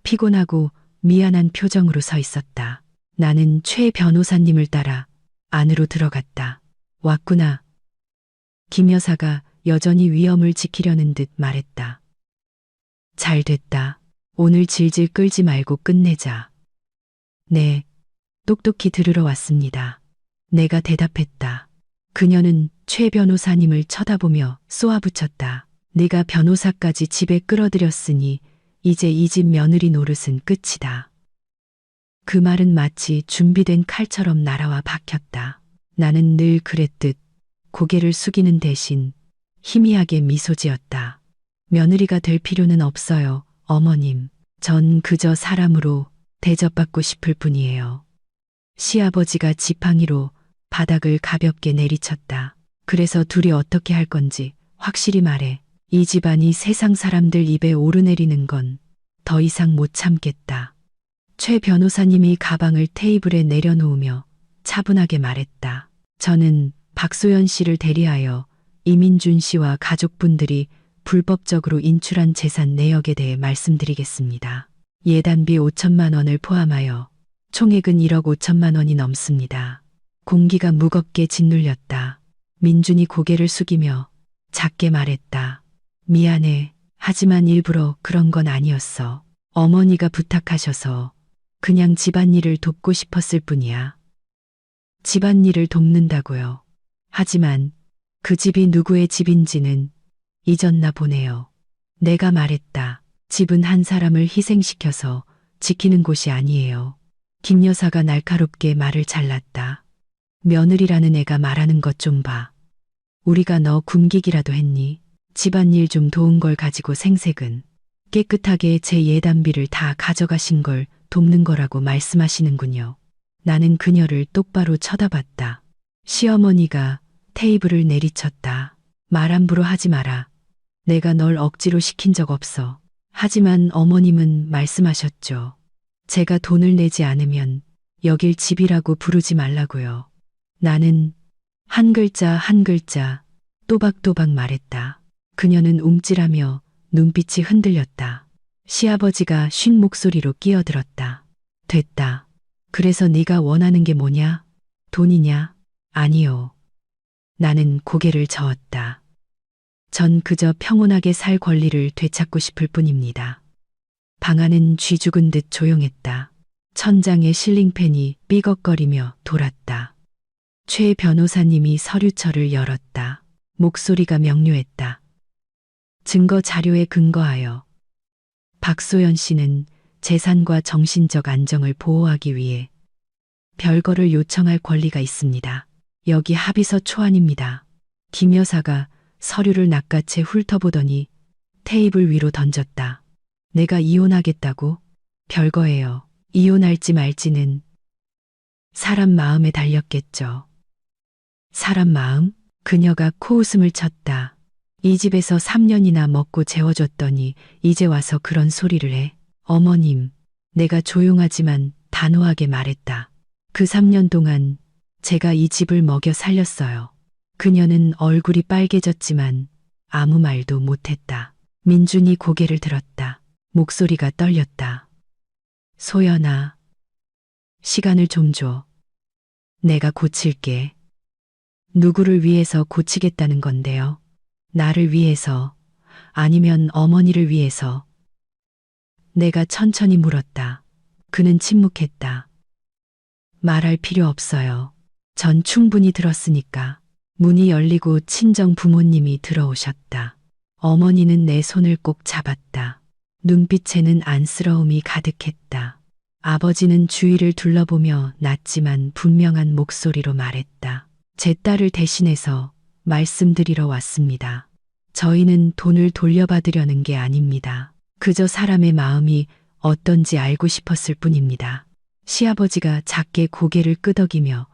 피곤하고 미안한 표정으로 서 있었다. 나는 최 변호사님을 따라 안으로 들어갔다. 왔구나. 김 여사가 여전히 위엄을 지키려는 듯 말했다. 잘 됐다. 오늘 질질 끌지 말고 끝내자. 네, 똑똑히 들으러 왔습니다. 내가 대답했다. 그녀는 최 변호사님을 쳐다보며 쏘아붙였다. 네가 변호사까지 집에 끌어들였으니 이제 이 집 며느리 노릇은 끝이다. 그 말은 마치 준비된 칼처럼 날아와 박혔다. 나는 늘 그랬듯 고개를 숙이는 대신 희미하게 미소 지었다. 며느리가 될 필요는 없어요, 어머님. 전 그저 사람으로 대접받고 싶을 뿐이에요. 시아버지가 지팡이로 바닥을 가볍게 내리쳤다. 그래서 둘이 어떻게 할 건지 확실히 말해. 이 집안이 세상 사람들 입에 오르내리는 건 더 이상 못 참겠다. 최 변호사님이 가방을 테이블에 내려놓으며 차분하게 말했다. 저는 박소연 씨를 대리하여 이민준 씨와 가족분들이 불법적으로 인출한 재산 내역에 대해 말씀드리겠습니다. 예단비 5천만 원을 포함하여 총액은 1억 5천만 원이 넘습니다. 공기가 무겁게 짓눌렸다. 민준이 고개를 숙이며 작게 말했다. 미안해. 하지만 일부러 그런 건 아니었어. 어머니가 부탁하셔서 그냥 집안일을 돕고 싶었을 뿐이야. 집안일을 돕는다고요. 하지만 그 집이 누구의 집인지는 잊었나 보네요. 내가 말했다. 집은 한 사람을 희생시켜서 지키는 곳이 아니에요. 김 여사가 날카롭게 말을 잘랐다. 며느리라는 애가 말하는 것 좀 봐. 우리가 너 굶기기라도 했니? 집안일 좀 도운 걸 가지고 생색은 깨끗하게 제 예단비를 다 가져가신 걸 돕는 거라고 말씀하시는군요. 나는 그녀를 똑바로 쳐다봤다. 시어머니가 테이블을 내리쳤다. 말 함부로 하지 마라. 내가 널 억지로 시킨 적 없어. 하지만 어머님은 말씀하셨죠. 제가 돈을 내지 않으면 여길 집이라고 부르지 말라고요. 나는 한 글자 한 글자 또박또박 말했다. 그녀는 움찔하며 눈빛이 흔들렸다. 시아버지가 쉰 목소리로 끼어들었다. 됐다. 그래서 네가 원하는 게 뭐냐? 돈이냐? 아니요. 나는 고개를 저었다. 전 그저 평온하게 살 권리를 되찾고 싶을 뿐입니다. 방 안은 쥐 죽은 듯 조용했다. 천장에 실링팬이 삐걱거리며 돌았다. 최 변호사님이 서류철을 열었다. 목소리가 명료했다. 증거 자료에 근거하여 박소연 씨는 재산과 정신적 안정을 보호하기 위해 별거를 요청할 권리가 있습니다. 여기 합의서 초안입니다. 김 여사가 서류를 낚아채 훑어보더니 테이블 위로 던졌다. 내가 이혼하겠다고? 별거예요. 이혼할지 말지는 사람 마음에 달렸겠죠. 사람 마음? 그녀가 코웃음을 쳤다. 이 집에서 3년이나 먹고 재워줬더니 이제 와서 그런 소리를 해. 어머님, 내가 조용하지만 단호하게 말했다. 그 3년 동안 제가 이 집을 먹여 살렸어요. 그녀는 얼굴이 빨개졌지만 아무 말도 못했다. 민준이 고개를 들었다. 목소리가 떨렸다. 소연아, 시간을 좀 줘. 내가 고칠게. 누구를 위해서 고치겠다는 건데요? 나를 위해서, 아니면 어머니를 위해서? 내가 천천히 물었다. 그는 침묵했다. 말할 필요 없어요. 전 충분히 들었으니까. 문이 열리고 친정 부모님이 들어오셨다. 어머니는 내 손을 꼭 잡았다. 눈빛에는 안쓰러움이 가득했다. 아버지는 주위를 둘러보며 낮지만 분명한 목소리로 말했다. 제 딸을 대신해서 말씀드리러 왔습니다. 저희는 돈을 돌려받으려는 게 아닙니다. 그저 사람의 마음이 어떤지 알고 싶었을 뿐입니다. 시아버지가 작게 고개를 끄덕이며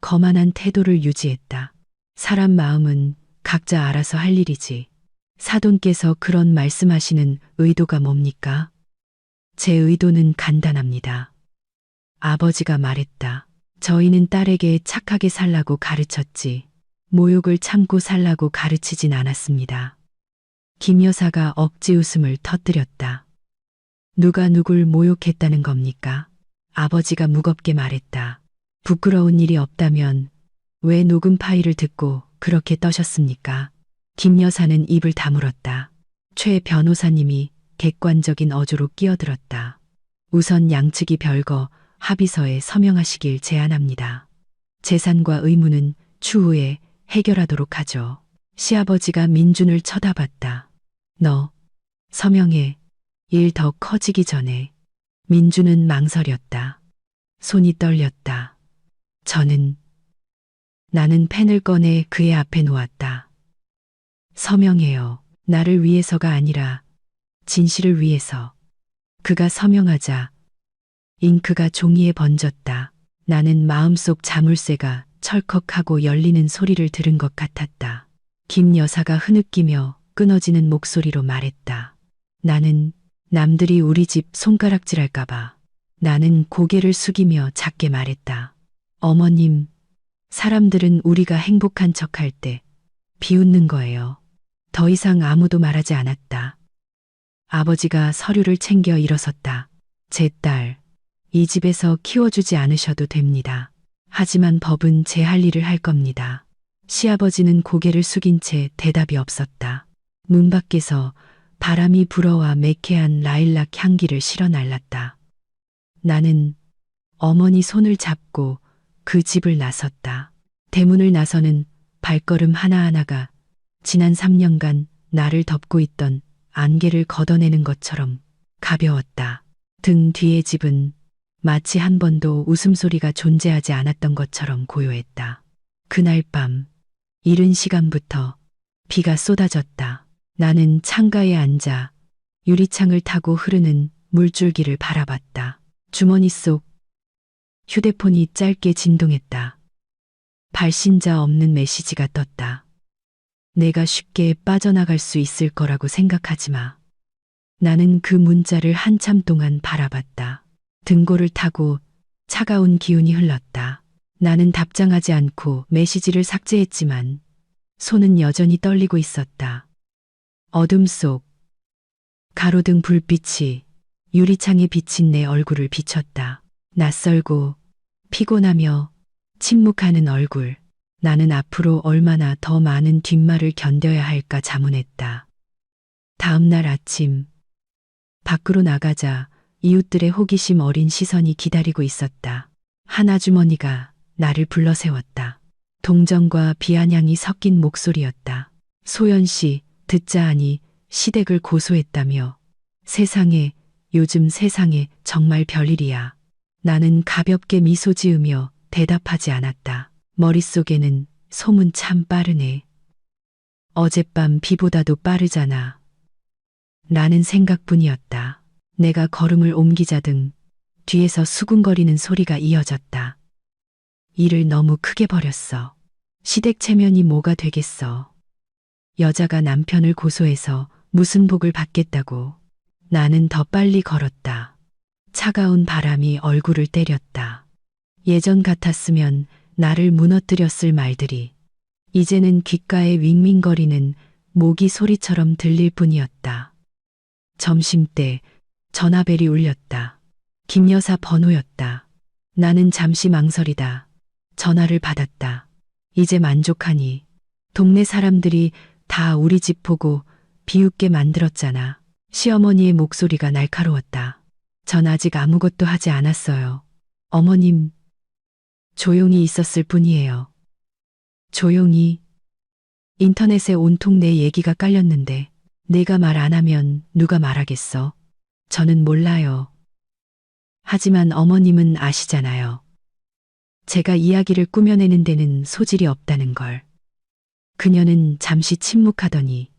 거만한 태도를 유지했다. 사람 마음은 각자 알아서 할 일이지. 사돈께서 그런 말씀하시는 의도가 뭡니까? 제 의도는 간단합니다. 아버지가 말했다. 저희는 딸에게 착하게 살라고 가르쳤지. 모욕을 참고 살라고 가르치진 않았습니다. 김 여사가 억지 웃음을 터뜨렸다. 누가 누굴 모욕했다는 겁니까? 아버지가 무겁게 말했다. 부끄러운 일이 없다면 왜 녹음 파일을 듣고 그렇게 떠셨습니까? 김 여사는 입을 다물었다. 최 변호사님이 객관적인 어조로 끼어들었다. 우선 양측이 별거 합의서에 서명하시길 제안합니다. 재산과 의무는 추후에 해결하도록 하죠. 시아버지가 민준을 쳐다봤다. 너 서명해. 일 더 커지기 전에. 민준은 망설였다. 손이 떨렸다. 나는 펜을 꺼내 그의 앞에 놓았다. 서명해요. 나를 위해서가 아니라 진실을 위해서. 그가 서명하자 잉크가 종이에 번졌다. 나는 마음속 자물쇠가 철컥하고 열리는 소리를 들은 것 같았다. 김 여사가 흐느끼며 끊어지는 목소리로 말했다. 나는 남들이 우리 집 손가락질할까봐. 나는 고개를 숙이며 작게 말했다. 어머님, 사람들은 우리가 행복한 척할 때 비웃는 거예요. 더 이상 아무도 말하지 않았다. 아버지가 서류를 챙겨 일어섰다. 제 딸, 이 집에서 키워주지 않으셔도 됩니다. 하지만 법은 제 할 일을 할 겁니다. 시아버지는 고개를 숙인 채 대답이 없었다. 문 밖에서 바람이 불어와 매캐한 라일락 향기를 실어 날랐다. 나는 어머니 손을 잡고 그 집을 나섰다. 대문을 나서는 발걸음 하나하나가 지난 3년간 나를 덮고 있던 안개를 걷어내는 것처럼 가벼웠다. 등 뒤의 집은 마치 한 번도 웃음소리가 존재하지 않았던 것처럼 고요했다. 그날 밤, 이른 시간부터 비가 쏟아졌다. 나는 창가에 앉아 유리창을 타고 흐르는 물줄기를 바라봤다. 주머니 속 휴대폰이 짧게 진동했다. 발신자 없는 메시지가 떴다. 내가 쉽게 빠져나갈 수 있을 거라고 생각하지 마. 나는 그 문자를 한참 동안 바라봤다. 등골을 타고 차가운 기운이 흘렀다. 나는 답장하지 않고 메시지를 삭제했지만 손은 여전히 떨리고 있었다. 어둠 속 가로등 불빛이 유리창에 비친 내 얼굴을 비췄다. 낯설고 피곤하며 침묵하는 얼굴. 나는 앞으로 얼마나 더 많은 뒷말을 견뎌야 할까 자문했다. 다음 날 아침, 밖으로 나가자 이웃들의 호기심 어린 시선이 기다리고 있었다. 한 아주머니가 나를 불러 세웠다. 동정과 비아냥이 섞인 목소리였다. 소연 씨, 듣자 하니 시댁을 고소했다며. 세상에, 요즘 세상에 정말 별일이야. 나는 가볍게 미소 지으며 대답하지 않았다. 머릿속에는 소문 참 빠르네. 어젯밤 비보다도 빠르잖아. 라는 생각뿐이었다. 내가 걸음을 옮기자등 뒤에서 수군거리는 소리가 이어졌다. 일을 너무 크게 벌였어. 시댁 체면이 뭐가 되겠어. 여자가 남편을 고소해서 무슨 복을 받겠다고. 나는 더 빨리 걸었다. 차가운 바람이 얼굴을 때렸다. 예전 같았으면 나를 무너뜨렸을 말들이 이제는 귓가에 윙윙거리는 모기 소리처럼 들릴 뿐이었다. 점심때 전화벨이 울렸다. 김 여사 번호였다. 나는 잠시 망설이다 전화를 받았다. 이제 만족하니? 동네 사람들이 다 우리 집 보고 비웃게 만들었잖아. 시어머니의 목소리가 날카로웠다. 전 아직 아무것도 하지 않았어요. 어머님, 조용히 있었을 뿐이에요. 조용히. 인터넷에 온통 내 얘기가 깔렸는데 내가 말 안 하면 누가 말하겠어? 저는 몰라요. 하지만 어머님은 아시잖아요. 제가 이야기를 꾸며내는 데는 소질이 없다는 걸. 그녀는 잠시 침묵하더니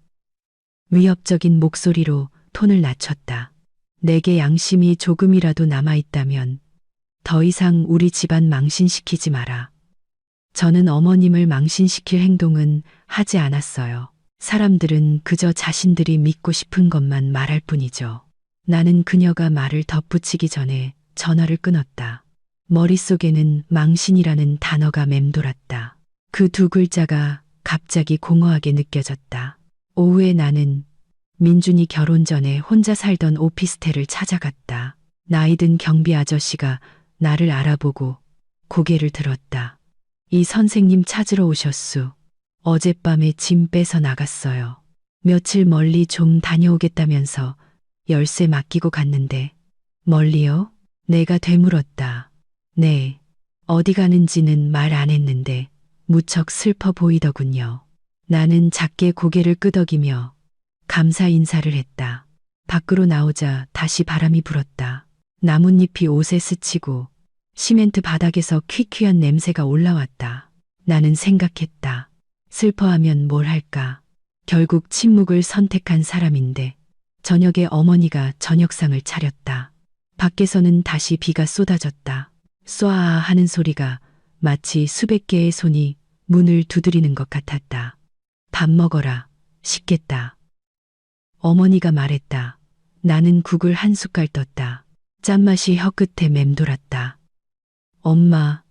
위협적인 목소리로 톤을 낮췄다. 내게 양심이 조금이라도 남아있다면 더 이상 우리 집안 망신시키지 마라. 저는 어머님을 망신시킬 행동은 하지 않았어요. 사람들은 그저 자신들이 믿고 싶은 것만 말할 뿐이죠. 나는 그녀가 말을 덧붙이기 전에 전화를 끊었다. 머릿속에는 망신이라는 단어가 맴돌았다. 그 두 글자가 갑자기 공허하게 느껴졌다. 오후에 나는 민준이 결혼 전에 혼자 살던 오피스텔을 찾아갔다. 나이든 경비 아저씨가 나를 알아보고 고개를 들었다. 이 선생님 찾으러 오셨수. 어젯밤에 짐 빼서 나갔어요. 며칠 멀리 좀 다녀오겠다면서 열쇠 맡기고 갔는데. 멀리요? 내가 되물었다. 네. 어디 가는지는 말 안 했는데 무척 슬퍼 보이더군요. 나는 작게 고개를 끄덕이며 감사 인사를 했다. 밖으로 나오자 다시 바람이 불었다. 나뭇잎이 옷에 스치고 시멘트 바닥에서 퀴퀴한 냄새가 올라왔다. 나는 생각했다. 슬퍼하면 뭘 할까? 결국 침묵을 선택한 사람인데 저녁에 어머니가 저녁상을 차렸다. 밖에서는 다시 비가 쏟아졌다. 쏴아 하는 소리가 마치 수백 개의 손이 문을 두드리는 것 같았다. 밥 먹어라. 식겠다. 어머니가 말했다. 나는 국을 한 숟갈 떴다. 짠맛이 혀끝에 맴돌았다. 엄마,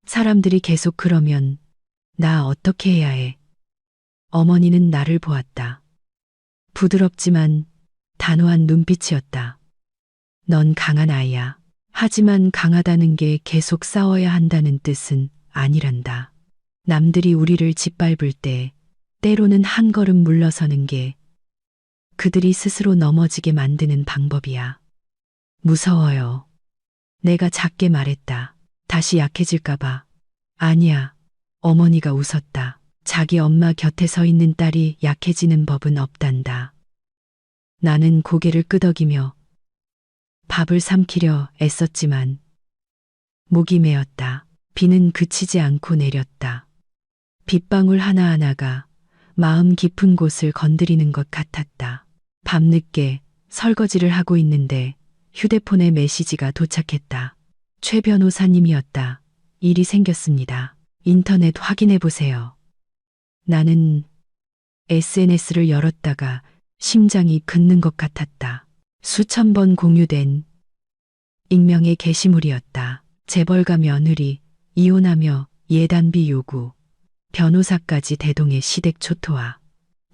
사람들이 계속 그러면 나 어떻게 해야 해? 어머니는 나를 보았다. 부드럽지만 단호한 눈빛이었다. 넌 강한 아이야. 하지만 강하다는 게 계속 싸워야 한다는 뜻은 아니란다. 남들이 우리를 짓밟을 때 때로는 한 걸음 물러서는 게 그들이 스스로 넘어지게 만드는 방법이야. 무서워요. 내가 작게 말했다. 다시 약해질까봐. 아니야. 어머니가 웃었다. 자기 엄마 곁에 서 있는 딸이 약해지는 법은 없단다. 나는 고개를 끄덕이며 밥을 삼키려 애썼지만 목이 메었다. 비는 그치지 않고 내렸다. 빗방울 하나하나가 마음 깊은 곳을 건드리는 것 같았다. 밤늦게 설거지를 하고 있는데 휴대폰에 메시지가 도착했다. 최 변호사님이었다. 일이 생겼습니다. 인터넷 확인해 보세요. 나는 SNS를 열었다가 심장이 굳는 것 같았다. 수천 번 공유된 익명의 게시물이었다. 재벌가 며느리, 이혼하며 예단비 요구, 변호사까지 대동의 시댁 초토화.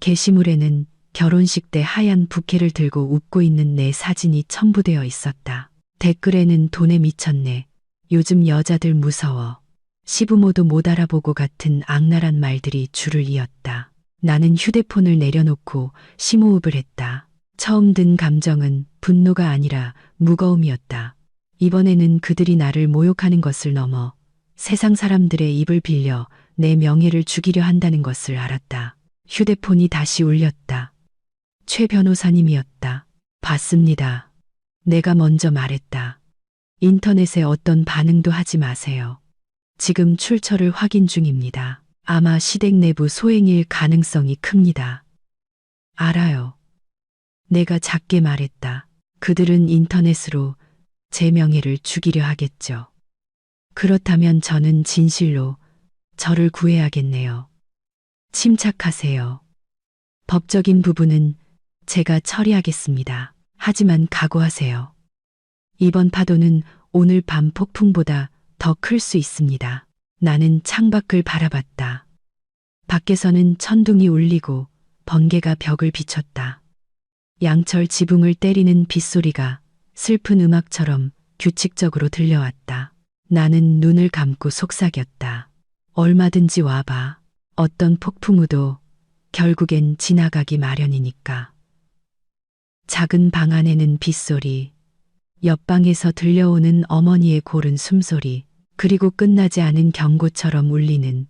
게시물에는 결혼식 때 하얀 부케를 들고 웃고 있는 내 사진이 첨부되어 있었다. 댓글에는 돈에 미쳤네. 요즘 여자들 무서워. 시부모도 못 알아보고 같은 악랄한 말들이 줄을 이었다. 나는 휴대폰을 내려놓고 심호흡을 했다. 처음 든 감정은 분노가 아니라 무거움이었다. 이번에는 그들이 나를 모욕하는 것을 넘어 세상 사람들의 입을 빌려 내 명예를 죽이려 한다는 것을 알았다. 휴대폰이 다시 울렸다. 최 변호사님이었다. 봤습니다. 내가 먼저 말했다. 인터넷에 어떤 반응도 하지 마세요. 지금 출처를 확인 중입니다. 아마 시댁 내부 소행일 가능성이 큽니다. 알아요. 내가 작게 말했다. 그들은 인터넷으로 제 명예를 죽이려 하겠죠. 그렇다면 저는 진실로 저를 구해야겠네요. 침착하세요. 법적인 부분은 제가 처리하겠습니다. 하지만 각오하세요. 이번 파도는 오늘 밤 폭풍보다 더 클 수 있습니다. 나는 창밖을 바라봤다. 밖에서는 천둥이 울리고 번개가 벽을 비췄다. 양철 지붕을 때리는 빗소리가 슬픈 음악처럼 규칙적으로 들려왔다. 나는 눈을 감고 속삭였다. 얼마든지 와봐. 어떤 폭풍우도 결국엔 지나가기 마련이니까. 작은 방 안에는 빗소리, 옆방에서 들려오는 어머니의 고른 숨소리, 그리고 끝나지 않은 경고처럼 울리는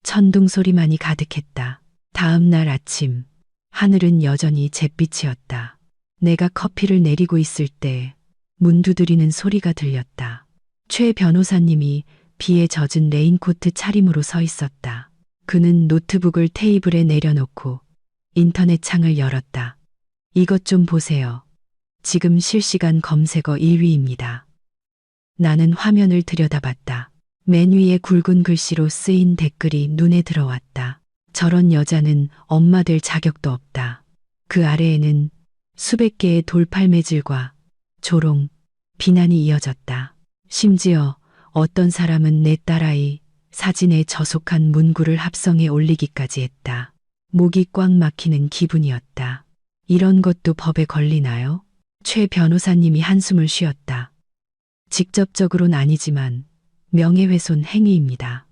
천둥 소리만이 가득했다. 다음 날 아침, 하늘은 여전히 잿빛이었다. 내가 커피를 내리고 있을 때 문 두드리는 소리가 들렸다. 최 변호사님이 비에 젖은 레인코트 차림으로 서 있었다. 그는 노트북을 테이블에 내려놓고 인터넷 창을 열었다. 이것 좀 보세요. 지금 실시간 검색어 1위입니다. 나는 화면을 들여다봤다. 맨 위에 굵은 글씨로 쓰인 댓글이 눈에 들어왔다. 저런 여자는 엄마 될 자격도 없다. 그 아래에는 수백 개의 돌팔매질과 조롱, 비난이 이어졌다. 심지어 어떤 사람은 내 딸아이 사진에 저속한 문구를 합성해 올리기까지 했다. 목이 꽉 막히는 기분이었다. 이런 것도 법에 걸리나요? 최 변호사님이 한숨을 쉬었다. 직접적으로는 아니지만 명예훼손 행위입니다.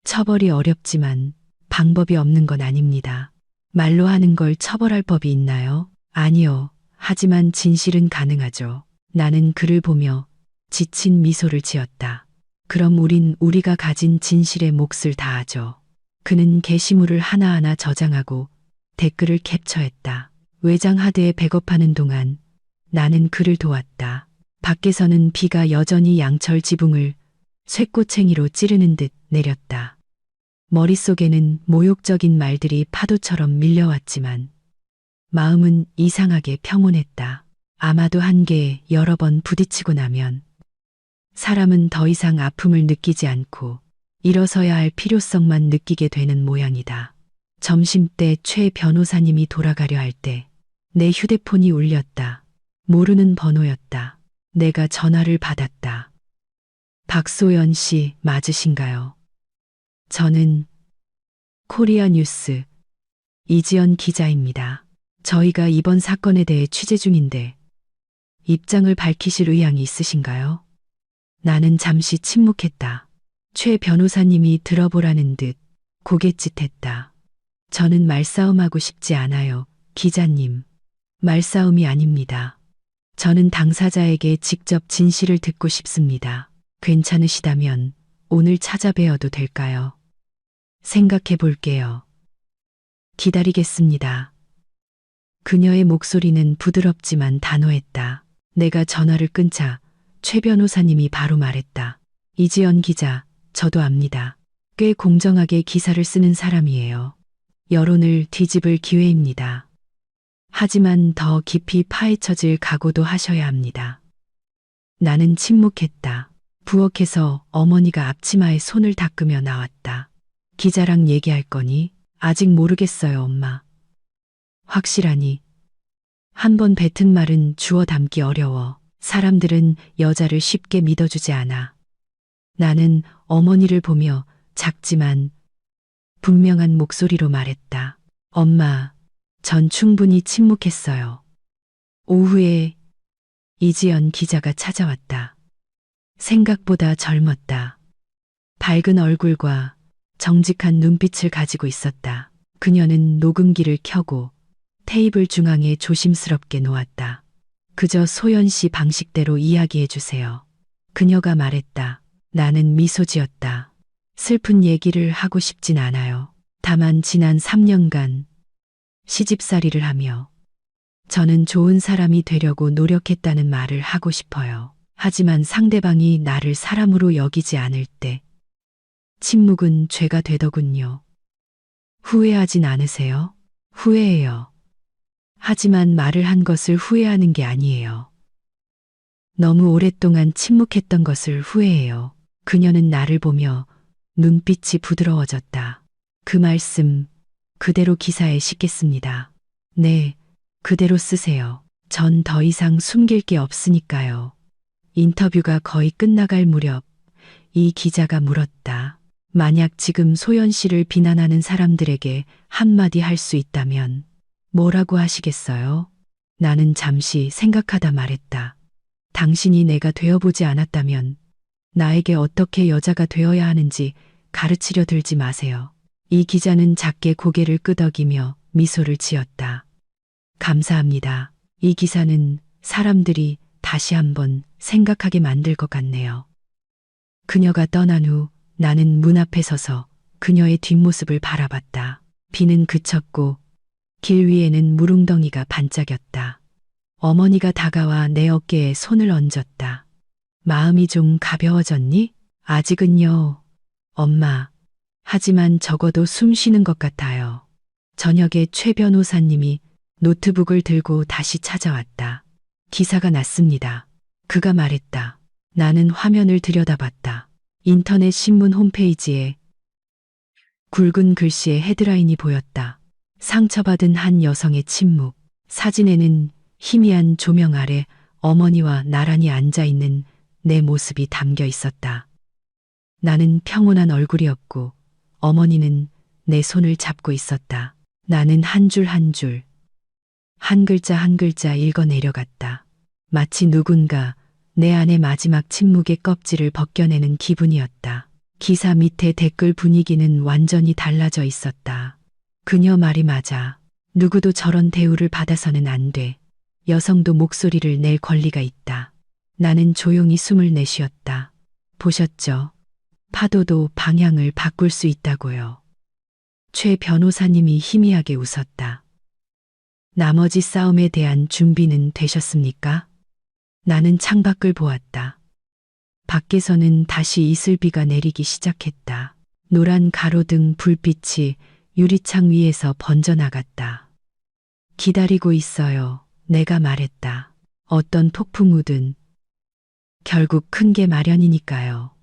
처벌이 어렵지만 방법이 없는 건 아닙니다. 말로 하는 걸 처벌할 법이 있나요? 아니요. 하지만 진실은 가능하죠. 나는 그를 보며 지친 미소를 지었다. 그럼 우린 우리가 가진 진실에 몫을 다하죠. 그는 게시물을 하나하나 저장하고 댓글을 캡처했다. 외장 하드에 백업하는 동안 나는 그를 도왔다. 밖에서는 비가 여전히 양철 지붕을 쇠꼬챙이로 찌르는 듯 내렸다. 머릿속에는 모욕적인 말들이 파도처럼 밀려왔지만 마음은 이상하게 평온했다. 아마도 한계에 여러 번 부딪히고 나면 사람은 더 이상 아픔을 느끼지 않고 일어서야 할 필요성만 느끼게 되는 모양이다. 점심때 최 변호사님이 돌아가려 할 때 내 휴대폰이 울렸다. 모르는 번호였다. 내가 전화를 받았다. 박소연 씨 맞으신가요? 저는 코리아 뉴스 이지연 기자입니다. 저희가 이번 사건에 대해 취재 중인데 입장을 밝히실 의향이 있으신가요? 나는 잠시 침묵했다. 최 변호사님이 들어보라는 듯 고갯짓했다. 저는 말싸움하고 싶지 않아요, 기자님. 말싸움이 아닙니다. 저는 당사자에게 직접 진실을 듣고 싶습니다. 괜찮으시다면 오늘 찾아뵈어도 될까요? 생각해 볼게요. 기다리겠습니다. 그녀의 목소리는 부드럽지만 단호했다. 내가 전화를 끊자 최 변호사님이 바로 말했다. 이지연 기자, 저도 압니다. 꽤 공정하게 기사를 쓰는 사람이에요. 여론을 뒤집을 기회입니다. 하지만 더 깊이 파헤쳐질 각오도 하셔야 합니다. 나는 침묵했다. 부엌에서 어머니가 앞치마에 손을 닦으며 나왔다. 기자랑 얘기할 거니? 아직 모르겠어요, 엄마. 확실하니? 한 번 뱉은 말은 주워 담기 어려워. 사람들은 여자를 쉽게 믿어주지 않아. 나는 어머니를 보며 작지만 분명한 목소리로 말했다. 엄마, 전 충분히 침묵했어요. 오후에 이지연 기자가 찾아왔다. 생각보다 젊었다. 밝은 얼굴과 정직한 눈빛을 가지고 있었다. 그녀는 녹음기를 켜고 테이블 중앙에 조심스럽게 놓았다. 그저 소연 씨 방식대로 이야기해 주세요. 그녀가 말했다. 나는 미소 지었다. 슬픈 얘기를 하고 싶진 않아요. 다만 지난 3년간 시집살이를 하며 저는 좋은 사람이 되려고 노력했다는 말을 하고 싶어요. 하지만 상대방이 나를 사람으로 여기지 않을 때 침묵은 죄가 되더군요. 후회하진 않으세요? 후회해요. 하지만 말을 한 것을 후회하는 게 아니에요. 너무 오랫동안 침묵했던 것을 후회해요. 그녀는 나를 보며 눈빛이 부드러워졌다. 그 말씀 그대로 기사에 싣겠습니다. 네, 그대로 쓰세요. 전 더 이상 숨길 게 없으니까요. 인터뷰가 거의 끝나갈 무렵 이 기자가 물었다. 만약 지금 소연 씨를 비난하는 사람들에게 한마디 할 수 있다면 뭐라고 하시겠어요? 나는 잠시 생각하다 말했다. 당신이 내가 되어보지 않았다면 나에게 어떻게 여자가 되어야 하는지 가르치려 들지 마세요. 이 기자는 작게 고개를 끄덕이며 미소를 지었다. 감사합니다. 이 기사는 사람들이 다시 한번 생각하게 만들 것 같네요. 그녀가 떠난 후 나는 문 앞에 서서 그녀의 뒷모습을 바라봤다. 비는 그쳤고 길 위에는 물웅덩이가 반짝였다. 어머니가 다가와 내 어깨에 손을 얹었다. 마음이 좀 가벼워졌니? 아직은요, 엄마. 하지만 적어도 숨 쉬는 것 같아요. 저녁에 최 변호사님이 노트북을 들고 다시 찾아왔다. 기사가 났습니다. 그가 말했다. 나는 화면을 들여다봤다. 인터넷 신문 홈페이지에 굵은 글씨의 헤드라인이 보였다. 상처받은 한 여성의 침묵. 사진에는 희미한 조명 아래 어머니와 나란히 앉아있는 내 모습이 담겨 있었다. 나는 평온한 얼굴이었고 어머니는 내 손을 잡고 있었다. 나는 한 줄 한 줄, 한 글자 한 글자 읽어 내려갔다. 마치 누군가 내 안의 마지막 침묵의 껍질을 벗겨내는 기분이었다. 기사 밑에 댓글 분위기는 완전히 달라져 있었다. 그녀 말이 맞아. 누구도 저런 대우를 받아서는 안 돼. 여성도 목소리를 낼 권리가 있다. 나는 조용히 숨을 내쉬었다. 보셨죠? 파도도 방향을 바꿀 수 있다고요. 최 변호사님이 희미하게 웃었다. 나머지 싸움에 대한 준비는 되셨습니까? 나는 창밖을 보았다. 밖에서는 다시 이슬비가 내리기 시작했다. 노란 가로등 불빛이 유리창 위에서 번져나갔다. 기다리고 있어요. 내가 말했다. 어떤 폭풍우든 결국 큰 게 마련이니까요.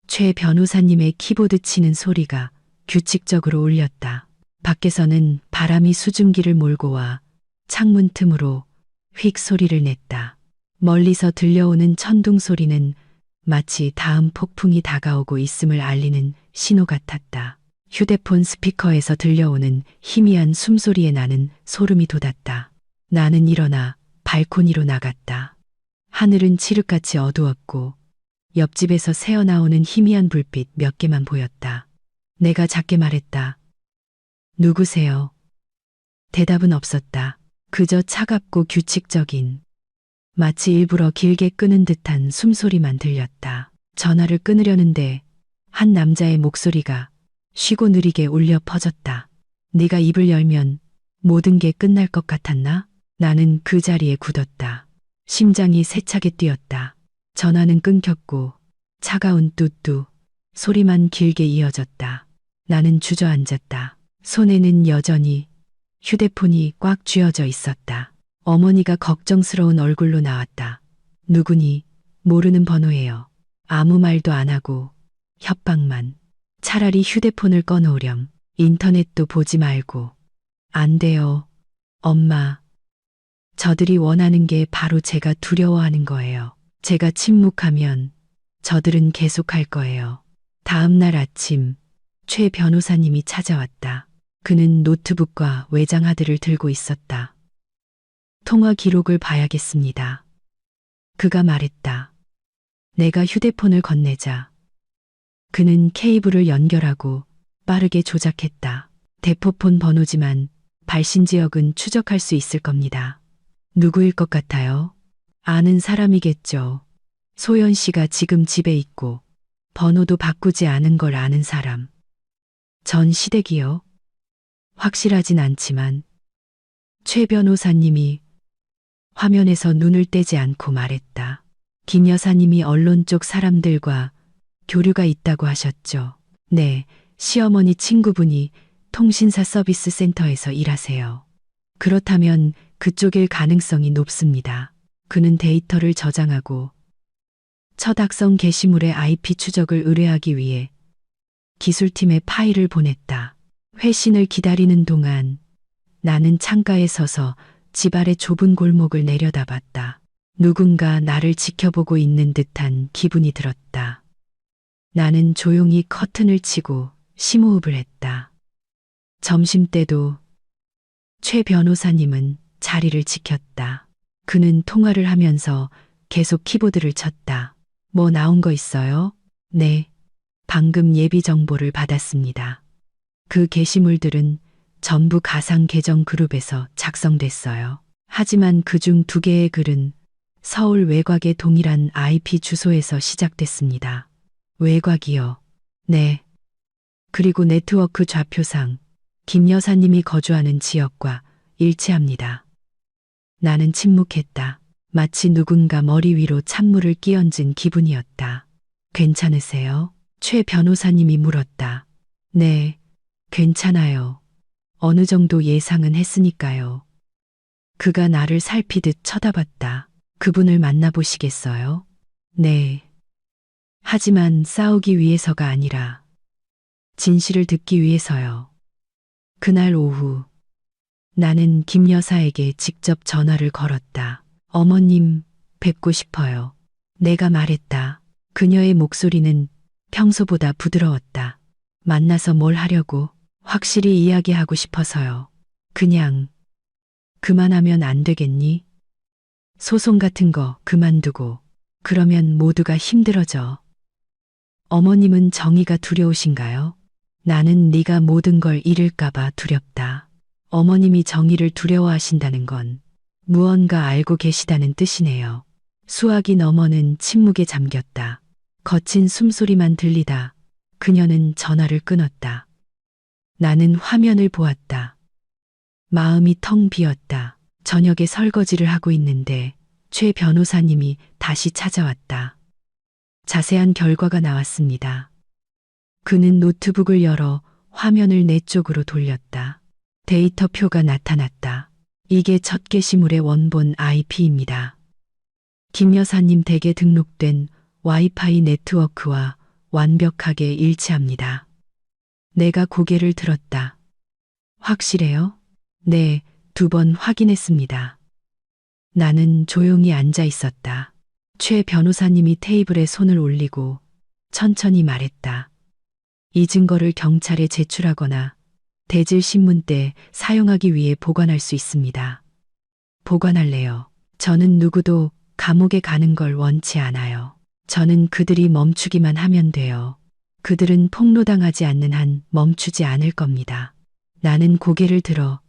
최 변호사님의 키보드 치는 소리가 규칙적으로 울렸다. 밖에서는 바람이 수증기를 몰고 와 창문 틈으로 휙 소리를 냈다. 멀리서 들려오는 천둥 소리는 마치 다음 폭풍이 다가오고 있음을 알리는 신호 같았다. 휴대폰 스피커에서 들려오는 희미한 숨소리에 나는 소름이 돋았다. 나는 일어나 발코니로 나갔다. 하늘은 칠흑같이 어두웠고 옆집에서 새어나오는 희미한 불빛 몇 개만 보였다. 내가 작게 말했다. 누구세요? 대답은 없었다. 그저 차갑고 규칙적인, 마치 일부러 길게 끄는 듯한 숨소리만 들렸다. 전화를 끊으려는데 한 남자의 목소리가 쉬고 느리게 울려 퍼졌다. 네가 입을 열면 모든 게 끝날 것 같았나? 나는 그 자리에 굳었다. 심장이 세차게 뛰었다. 전화는 끊겼고 차가운 뚜뚜 소리만 길게 이어졌다. 나는 주저앉았다. 손에는 여전히 휴대폰이 꽉 쥐어져 있었다. 어머니가 걱정스러운 얼굴로 나왔다. 누구니? 모르는 번호예요. 아무 말도 안 하고 협박만. 차라리 휴대폰을 꺼놓으렴. 인터넷도 보지 말고. 안 돼요. 엄마. 저들이 원하는 게 바로 제가 두려워하는 거예요. 제가 침묵하면 저들은 계속할 거예요. 다음 날 아침 최 변호사님이 찾아왔다. 그는 노트북과 외장하드를 들고 있었다. 통화 기록을 봐야겠습니다. 그가 말했다. 내가 휴대폰을 건네자 그는 케이블을 연결하고 빠르게 조작했다. 대포폰 번호지만 발신 지역은 추적할 수 있을 겁니다. 누구일 것 같아요? 아는 사람이겠죠. 소연 씨가 지금 집에 있고 번호도 바꾸지 않은 걸 아는 사람. 전 시댁이요? 확실하진 않지만 최 변호사님이 화면에서 눈을 떼지 않고 말했다. 김 여사님이 언론 쪽 사람들과 교류가 있다고 하셨죠. 네, 시어머니 친구분이 통신사 서비스 센터에서 일하세요. 그렇다면 그쪽일 가능성이 높습니다. 그는 데이터를 저장하고 첫 악성 게시물의 IP 추적을 의뢰하기 위해 기술팀에 파일을 보냈다. 회신을 기다리는 동안 나는 창가에 서서 집 아래 좁은 골목을 내려다봤다. 누군가 나를 지켜보고 있는 듯한 기분이 들었다. 나는 조용히 커튼을 치고 심호흡을 했다. 점심때도 최 변호사님은 자리를 지켰다. 그는 통화를 하면서 계속 키보드를 쳤다. 뭐 나온 거 있어요? 네. 방금 예비 정보를 받았습니다. 그 게시물들은 전부 가상 계정 그룹에서 작성됐어요. 하지만 그중 2개의 글은 서울 외곽의 동일한 IP 주소에서 시작됐습니다. 외곽이요. 네. 그리고 네트워크 좌표상 김 여사님이 거주하는 지역과 일치합니다. 나는 침묵했다. 마치 누군가 머리 위로 찬물을 끼얹은 기분이었다. 괜찮으세요? 최 변호사님이 물었다. 네, 괜찮아요. 어느 정도 예상은 했으니까요. 그가 나를 살피듯 쳐다봤다. 그분을 만나보시겠어요? 네. 하지만 싸우기 위해서가 아니라 진실을 듣기 위해서요. 그날 오후 나는 김 여사에게 직접 전화를 걸었다. 어머님, 뵙고 싶어요. 내가 말했다. 그녀의 목소리는 평소보다 부드러웠다. 만나서 뭘 하려고? 확실히 이야기하고 싶어서요. 그냥 그만하면 안 되겠니? 소송 같은 거 그만두고 그러면 모두가 힘들어져. 어머님은 정의가 두려우신가요? 나는 네가 모든 걸 잃을까봐 두렵다. 어머님이 정의를 두려워하신다는 건 무언가 알고 계시다는 뜻이네요. 수화기 너머는 침묵에 잠겼다. 거친 숨소리만 들리다 그녀는 전화를 끊었다. 나는 화면을 보았다. 마음이 텅 비었다. 저녁에 설거지를 하고 있는데 최 변호사님이 다시 찾아왔다. 자세한 결과가 나왔습니다. 그는 노트북을 열어 화면을 내 쪽으로 돌렸다. 데이터표가 나타났다. 이게 첫 게시물의 원본 IP입니다. 김 여사님 댁에 등록된 와이파이 네트워크와 완벽하게 일치합니다. 내가 고개를 들었다. 확실해요? 네, 2번 확인했습니다. 나는 조용히 앉아 있었다. 최 변호사님이 테이블에 손을 올리고 천천히 말했다. 이 증거를 경찰에 제출하거나 대질신문 때 사용하기 위해 보관할 수 있습니다. 보관할래요. 저는 누구도 감옥에 가는 걸 원치 않아요. 저는 그들이 멈추기만 하면 돼요. 그들은 폭로당하지 않는 한 멈추지 않을 겁니다. 나는 고개를 들어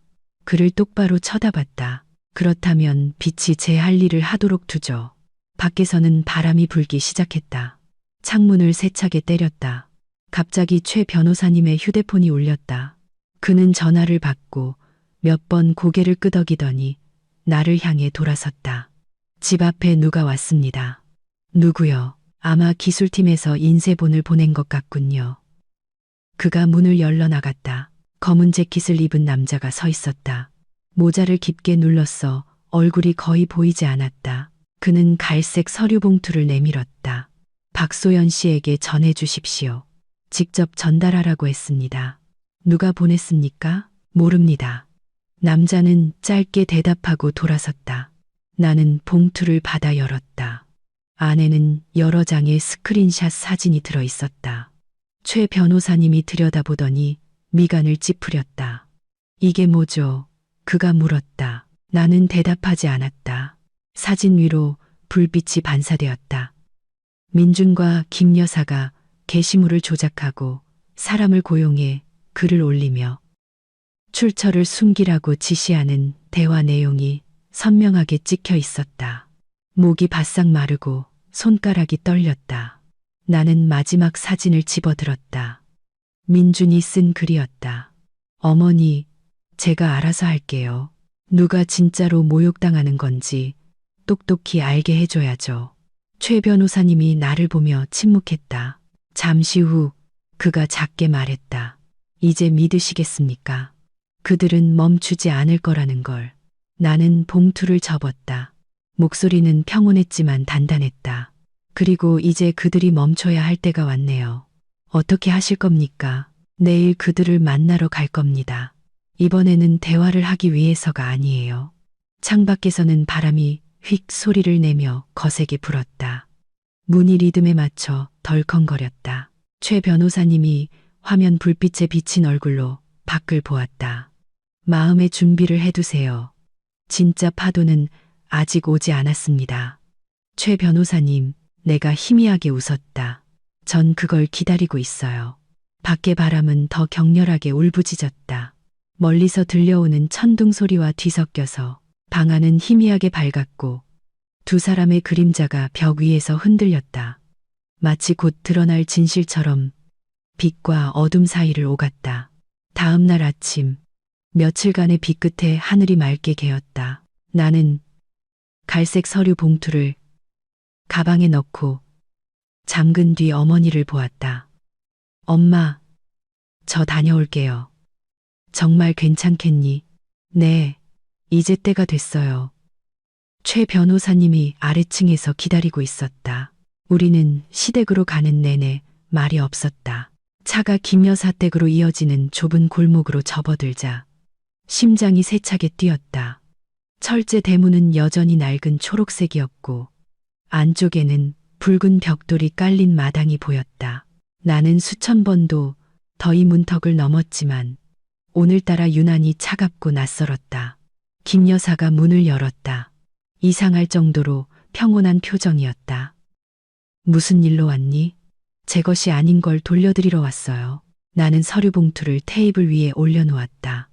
그를 똑바로 쳐다봤다. 그렇다면 빛이 제 할 일을 하도록 두죠. 밖에서는 바람이 불기 시작했다. 창문을 세차게 때렸다. 갑자기 최 변호사님의 휴대폰이 울렸다. 그는 전화를 받고 몇 번 고개를 끄덕이더니 나를 향해 돌아섰다. 집 앞에 누가 왔습니다. 누구요? 아마 기술팀에서 인쇄본을 보낸 것 같군요. 그가 문을 열러 나갔다. 검은 재킷을 입은 남자가 서 있었다. 모자를 깊게 눌렀어 얼굴이 거의 보이지 않았다. 그는 갈색 서류 봉투를 내밀었다. 박소연 씨에게 전해 주십시오. 직접 전달하라고 했습니다. 누가 보냈습니까? 모릅니다. 남자는 짧게 대답하고 돌아섰다. 나는 봉투를 받아 열었다. 안에는 여러 장의 스크린샷 사진이 들어 있었다. 최 변호사님이 들여다보더니 미간을 찌푸렸다. 이게 뭐죠? 그가 물었다. 나는 대답하지 않았다. 사진 위로 불빛이 반사되었다. 민준과 김 여사가 게시물을 조작하고 사람을 고용해 글을 올리며 출처를 숨기라고 지시하는 대화 내용이 선명하게 찍혀 있었다. 목이 바싹 마르고 손가락이 떨렸다. 나는 마지막 사진을 집어들었다. 민준이 쓴 글이었다. 어머니, 제가 알아서 할게요. 누가 진짜로 모욕당하는 건지 똑똑히 알게 해줘야죠. 최 변호사님이 나를 보며 침묵했다. 잠시 후 그가 작게 말했다. 이제 믿으시겠습니까? 그들은 멈추지 않을 거라는 걸. 나는 봉투를 접었다. 목소리는 평온했지만 단단했다. 그리고 이제 그들이 멈춰야 할 때가 왔네요. 어떻게 하실 겁니까? 내일 그들을 만나러 갈 겁니다. 이번에는 대화를 하기 위해서가 아니에요. 창밖에서는 바람이 휙 소리를 내며 거세게 불었다. 문이 리듬에 맞춰 덜컹거렸다. 최 변호사님이 화면 불빛에 비친 얼굴로 밖을 보았다. 마음의 준비를 해두세요. 진짜 파도는 아직 오지 않았습니다. 최 변호사님, 내가 희미하게 웃었다. 전 그걸 기다리고 있어요. 밖의 바람은 더 격렬하게 울부짖었다. 멀리서 들려오는 천둥 소리와 뒤섞여서 방 안은 희미하게 밝았고 2 사람의 그림자가 벽 위에서 흔들렸다. 마치 곧 드러날 진실처럼 빛과 어둠 사이를 오갔다. 다음 날 아침, 며칠간의 비 끝에 하늘이 맑게 개었다. 나는 갈색 서류 봉투를 가방에 넣고 잠근 뒤 어머니를 보았다. 엄마, 저 다녀올게요. 정말 괜찮겠니? 네, 이제 때가 됐어요. 최 변호사님이 아래층에서 기다리고 있었다. 우리는 시댁으로 가는 내내 말이 없었다. 차가 김 여사 댁으로 이어지는 좁은 골목으로 접어들자 심장이 세차게 뛰었다. 철제 대문은 여전히 낡은 초록색이었고 안쪽에는 붉은 벽돌이 깔린 마당이 보였다. 나는 수천 번도 더 이 문턱을 넘었지만 오늘따라 유난히 차갑고 낯설었다. 김 여사가 문을 열었다. 이상할 정도로 평온한 표정이었다. 무슨 일로 왔니? 제 것이 아닌 걸 돌려드리러 왔어요. 나는 서류 봉투를 테이블 위에 올려놓았다.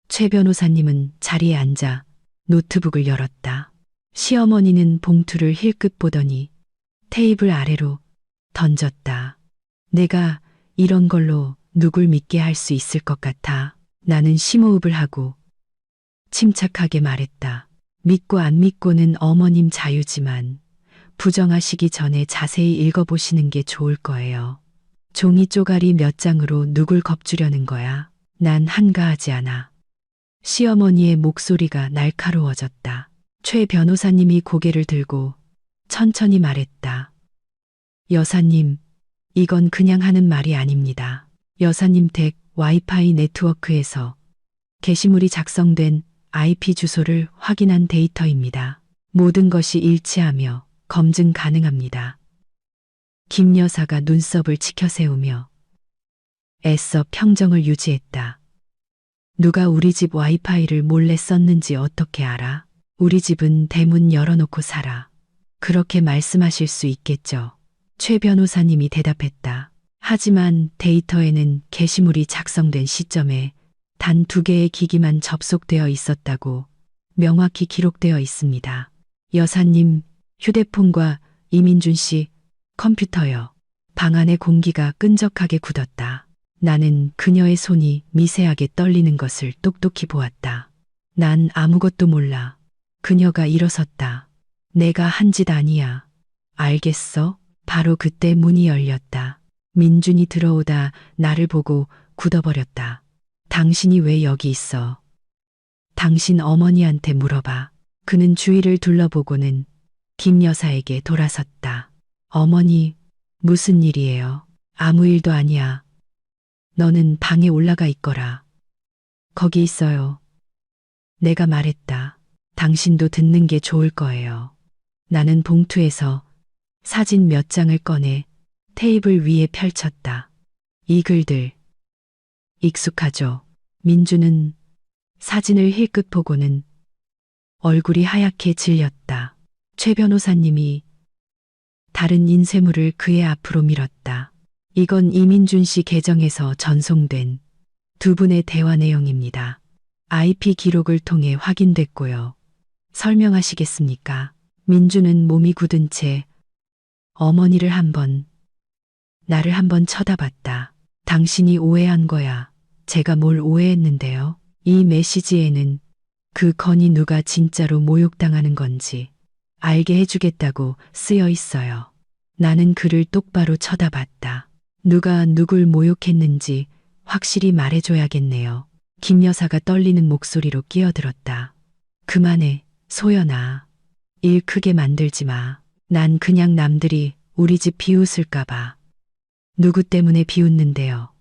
최 변호사님은 자리에 앉아 노트북을 열었다. 시어머니는 봉투를 힐끗 보더니 테이블 아래로 던졌다. 내가 이런 걸로 누굴 믿게 할 수 있을 것 같아. 나는 심호흡을 하고 침착하게 말했다. 믿고 안 믿고는 어머님 자유지만 부정하시기 전에 자세히 읽어보시는 게 좋을 거예요. 종이 쪼가리 몇 장으로 누굴 겁주려는 거야. 난 한가하지 않아. 시어머니의 목소리가 날카로워졌다. 최 변호사님이 고개를 들고 천천히 말했다. 여사님, 이건 그냥 하는 말이 아닙니다. 여사님 댁 와이파이 네트워크에서 게시물이 작성된 IP 주소를 확인한 데이터입니다. 모든 것이 일치하며 검증 가능합니다. 김 여사가 눈썹을 치켜세우며 애써 평정을 유지했다. 누가 우리 집 와이파이를 몰래 썼는지 어떻게 알아? 우리 집은 대문 열어놓고 살아. 그렇게 말씀하실 수 있겠죠. 최 변호사님이 대답했다. 하지만 데이터에는 게시물이 작성된 시점에 단 2개의 기기만 접속되어 있었다고 명확히 기록되어 있습니다. 여사님, 휴대폰과 이민준 씨 컴퓨터요. 방 안의 공기가 끈적하게 굳었다. 나는 그녀의 손이 미세하게 떨리는 것을 똑똑히 보았다. 난 아무것도 몰라. 그녀가 일어섰다. 내가 한 짓 아니야. 알겠어? 바로 그때 문이 열렸다. 민준이 들어오다 나를 보고 굳어버렸다. 당신이 왜 여기 있어? 당신 어머니한테 물어봐. 그는 주위를 둘러보고는 김 여사에게 돌아섰다. 어머니, 무슨 일이에요? 아무 일도 아니야. 너는 방에 올라가 있거라. 거기 있어요. 내가 말했다. 당신도 듣는 게 좋을 거예요. 나는 봉투에서 사진 몇 장을 꺼내 테이블 위에 펼쳤다. 이 글들. 익숙하죠. 민주는 사진을 힐끗 보고는 얼굴이 하얗게 질렸다. 최 변호사님이 다른 인쇄물을 그의 앞으로 밀었다. 이건 이민준 씨 계정에서 전송된 2분의 대화 내용입니다. IP 기록을 통해 확인됐고요. 설명하시겠습니까? 민주는 몸이 굳은 채 어머니를 나를 한번 쳐다봤다. 당신이 오해한 거야. 제가 뭘 오해했는데요. 이 메시지에는 그 건이 누가 진짜로 모욕당하는 건지 알게 해주겠다고 쓰여 있어요. 나는 그를 똑바로 쳐다봤다. 누가 누굴 모욕했는지 확실히 말해줘야겠네요. 김 여사가 떨리는 목소리로 끼어들었다. 그만해, 소연아. 일 크게 만들지 마. 난 그냥 남들이 우리 집 비웃을까봐. 누구 때문에 비웃는데요?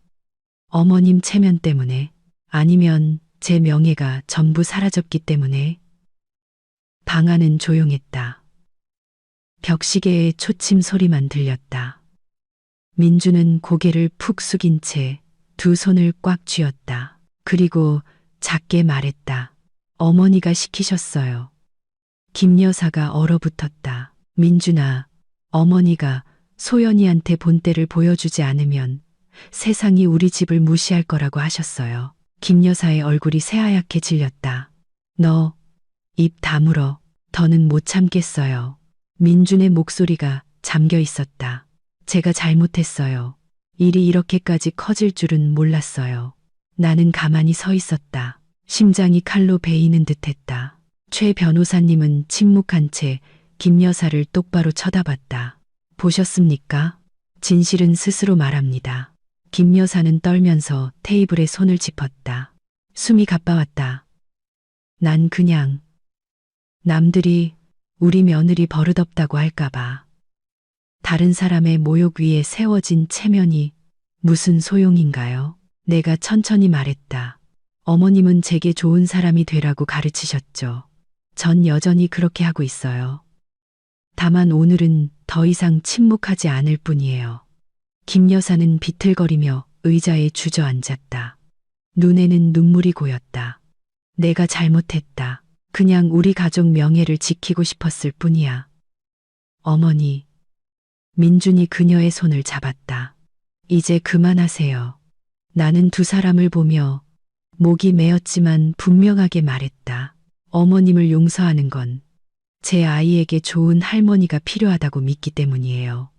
어머님 체면 때문에? 아니면 제 명예가 전부 사라졌기 때문에? 방 안은 조용했다. 벽시계의 초침 소리만 들렸다. 민주는 고개를 푹 숙인 채 2 손을 꽉 쥐었다. 그리고 작게 말했다. 어머니가 시키셨어요. 김 여사가 얼어붙었다. 민준아, 어머니가 소연이한테 본때를 보여주지 않으면 세상이 우리 집을 무시할 거라고 하셨어요. 김 여사의 얼굴이 새하얗게 질렸다. 너, 입 다물어. 더는 못 참겠어요. 민준의 목소리가 잠겨 있었다. 제가 잘못했어요. 일이 이렇게까지 커질 줄은 몰랐어요. 나는 가만히 서 있었다. 심장이 칼로 베이는 듯했다. 최 변호사님은 침묵한 채 김 여사를 똑바로 쳐다봤다. 보셨습니까? 진실은 스스로 말합니다. 김 여사는 떨면서 테이블에 손을 짚었다. 숨이 가빠왔다. 난 그냥 남들이 우리 며느리 버릇없다고 할까봐. 다른 사람의 모욕 위에 세워진 체면이 무슨 소용인가요? 내가 천천히 말했다. 어머님은 제게 좋은 사람이 되라고 가르치셨죠. 전 여전히 그렇게 하고 있어요. 다만 오늘은 더 이상 침묵하지 않을 뿐이에요. 김 여사는 비틀거리며 의자에 주저앉았다. 눈에는 눈물이 고였다. 내가 잘못했다. 그냥 우리 가족 명예를 지키고 싶었을 뿐이야. 어머니. 민준이 그녀의 손을 잡았다. 이제 그만하세요. 나는 2 사람을 보며 목이 메었지만 분명하게 말했다. 어머님을 용서하는 건 제 아이에게 좋은 할머니가 필요하다고 믿기 때문이에요.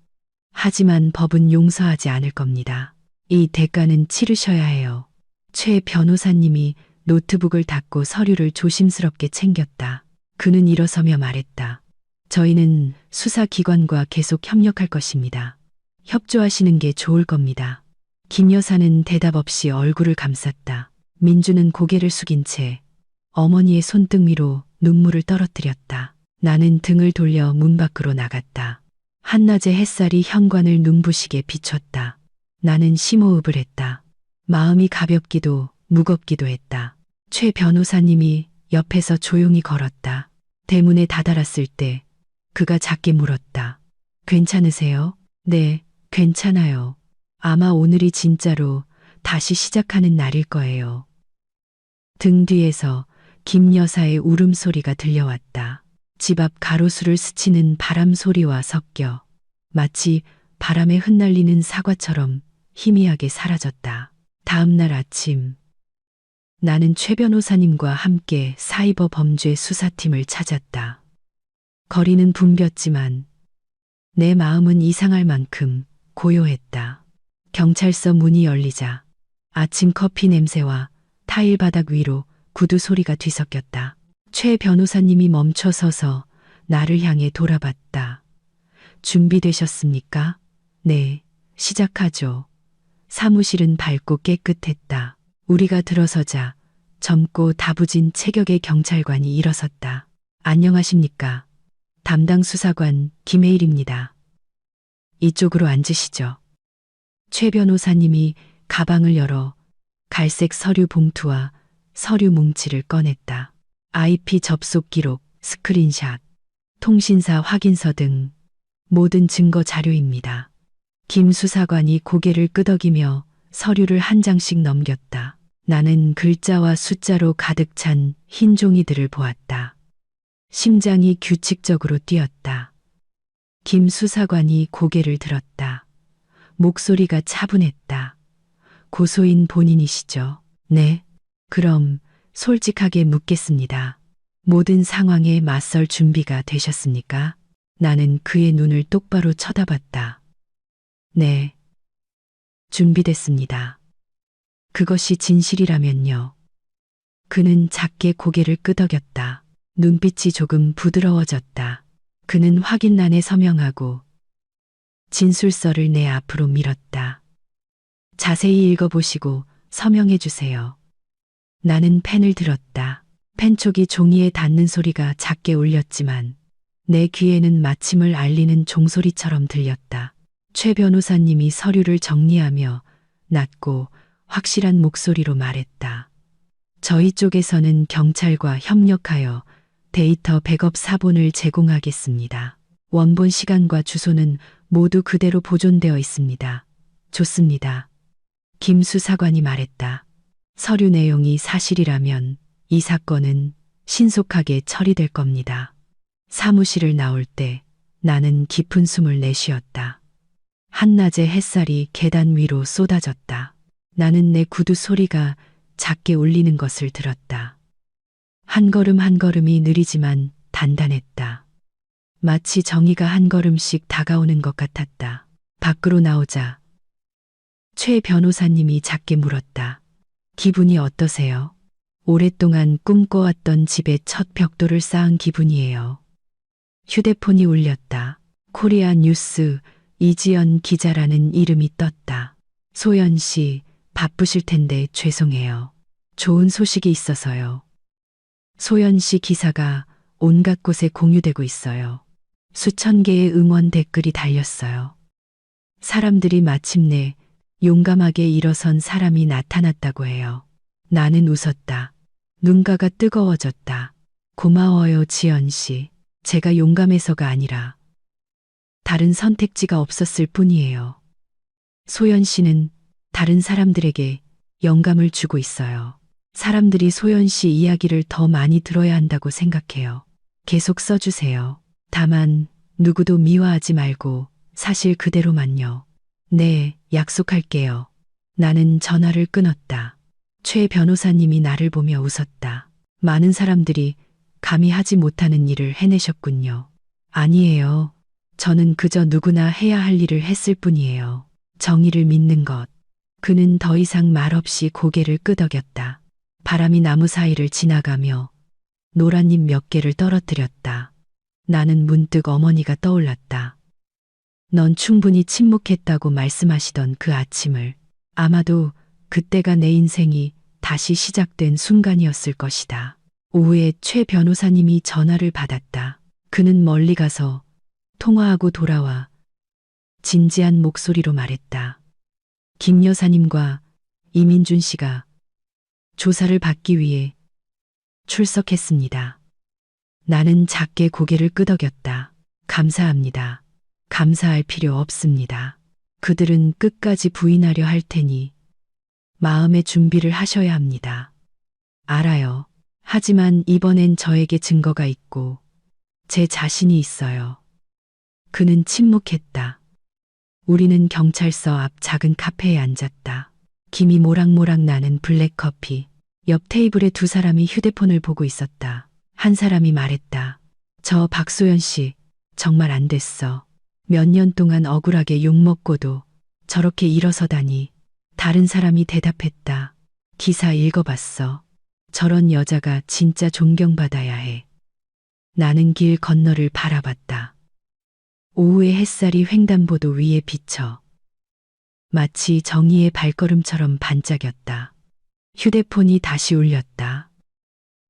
하지만 법은 용서하지 않을 겁니다. 이 대가는 치르셔야 해요. 최 변호사님이 노트북을 닫고 서류를 조심스럽게 챙겼다. 그는 일어서며 말했다. 저희는 수사기관과 계속 협력할 것입니다. 협조하시는 게 좋을 겁니다. 김 여사는 대답 없이 얼굴을 감쌌다. 민주는 고개를 숙인 채 어머니의 손등 위로 눈물을 떨어뜨렸다. 나는 등을 돌려 문 밖으로 나갔다. 한낮의 햇살이 현관을 눈부시게 비췄다. 나는 심호흡을 했다. 마음이 가볍기도 무겁기도 했다. 최 변호사님이 옆에서 조용히 걸었다. 대문에 다다랐을 때 그가 작게 물었다. 괜찮으세요? 네, 괜찮아요. 아마 오늘이 진짜로 다시 시작하는 날일 거예요. 등 뒤에서 김 여사의 울음소리가 들려왔다. 집 앞 가로수를 스치는 바람 소리와 섞여 마치 바람에 흩날리는 사과처럼 희미하게 사라졌다. 다음 날 아침 나는 최 변호사님과 함께 사이버 범죄 수사팀을 찾았다. 거리는 붐볐지만 내 마음은 이상할 만큼 고요했다. 경찰서 문이 열리자 아침 커피 냄새와 타일 바닥 위로 구두 소리가 뒤섞였다. 최 변호사님이 멈춰서서 나를 향해 돌아봤다. 준비되셨습니까? 네, 시작하죠. 사무실은 밝고 깨끗했다. 우리가 들어서자 젊고 다부진 체격의 경찰관이 일어섰다. 안녕하십니까? 담당 수사관 김혜일입니다. 이쪽으로 앉으시죠. 최 변호사님이 가방을 열어 갈색 서류 봉투와 서류 뭉치를 꺼냈다. IP 접속 기록, 스크린샷, 통신사 확인서 등 모든 증거 자료입니다. 김 수사관이 고개를 끄덕이며 서류를 한 장씩 넘겼다. 나는 글자와 숫자로 가득 찬 흰 종이들을 보았다. 심장이 규칙적으로 뛰었다. 김 수사관이 고개를 들었다. 목소리가 차분했다. 고소인 본인이시죠? 네. 그럼 솔직하게 묻겠습니다. 모든 상황에 맞설 준비가 되셨습니까? 나는 그의 눈을 똑바로 쳐다봤다. 네. 준비됐습니다. 그것이 진실이라면요. 그는 작게 고개를 끄덕였다. 눈빛이 조금 부드러워졌다. 그는 확인란에 서명하고 진술서를 내 앞으로 밀었다. 자세히 읽어보시고 서명해 주세요. 나는 펜을 들었다. 펜촉이 종이에 닿는 소리가 작게 울렸지만 내 귀에는 마침을 알리는 종소리처럼 들렸다. 최 변호사님이 서류를 정리하며 낮고 확실한 목소리로 말했다. 저희 쪽에서는 경찰과 협력하여 데이터 백업 사본을 제공하겠습니다. 원본 시간과 주소는 모두 그대로 보존되어 있습니다. 좋습니다. 김 수사관이 말했다. 서류 내용이 사실이라면 이 사건은 신속하게 처리될 겁니다. 사무실을 나올 때 나는 깊은 숨을 내쉬었다. 한낮의 햇살이 계단 위로 쏟아졌다. 나는 내 구두 소리가 작게 울리는 것을 들었다. 한 걸음 한 걸음이 느리지만 단단했다. 마치 정의가 한 걸음씩 다가오는 것 같았다. 밖으로 나오자 최 변호사님이 작게 물었다. 기분이 어떠세요? 오랫동안 꿈꿔왔던 집에 첫 벽돌을 쌓은 기분이에요. 휴대폰이 울렸다. 코리아 뉴스 이지연 기자라는 이름이 떴다. 소연 씨, 바쁘실 텐데 죄송해요. 좋은 소식이 있어서요. 소연 씨 기사가 온갖 곳에 공유되고 있어요. 수천 개의 응원 댓글이 달렸어요. 사람들이 마침내 용감하게 일어선 사람이 나타났다고 해요. 나는 웃었다. 눈가가 뜨거워졌다. 고마워요, 지연 씨. 제가 용감해서가 아니라 다른 선택지가 없었을 뿐이에요. 소연 씨는 다른 사람들에게 영감을 주고 있어요. 사람들이 소연 씨 이야기를 더 많이 들어야 한다고 생각해요. 계속 써주세요. 다만 누구도 미화하지 말고 사실 그대로만요. 네, 약속할게요. 나는 전화를 끊었다. 최 변호사님이 나를 보며 웃었다. 많은 사람들이 감히 하지 못하는 일을 해내셨군요. 아니에요. 저는 그저 누구나 해야 할 일을 했을 뿐이에요. 정의를 믿는 것. 그는 더 이상 말없이 고개를 끄덕였다. 바람이 나무 사이를 지나가며 노란 잎 몇 개를 떨어뜨렸다. 나는 문득 어머니가 떠올랐다. 넌 충분히 침묵했다고 말씀하시던 그 아침을, 아마도 그때가 내 인생이 다시 시작된 순간이었을 것이다. 오후에 최 변호사님이 전화를 받았다. 그는 멀리 가서 통화하고 돌아와 진지한 목소리로 말했다. 김 여사님과 이민준 씨가 조사를 받기 위해 출석했습니다. 나는 작게 고개를 끄덕였다. 감사합니다. 감사할 필요 없습니다. 그들은 끝까지 부인하려 할 테니 마음의 준비를 하셔야 합니다. 알아요. 하지만 이번엔 저에게 증거가 있고 제 자신이 있어요. 그는 침묵했다. 우리는 경찰서 앞 작은 카페에 앉았다. 김이 모락모락 나는 블랙커피. 옆 테이블에 두 사람이 휴대폰을 보고 있었다. 한 사람이 말했다. 저 박소연 씨 정말 안 됐어. 몇 년 동안 억울하게 욕먹고도 저렇게 일어서다니. 다른 사람이 대답했다. 기사 읽어봤어. 저런 여자가 진짜 존경받아야 해. 나는 길 건너를 바라봤다. 오후의 햇살이 횡단보도 위에 비쳐 마치 정의의 발걸음처럼 반짝였다. 휴대폰이 다시 울렸다.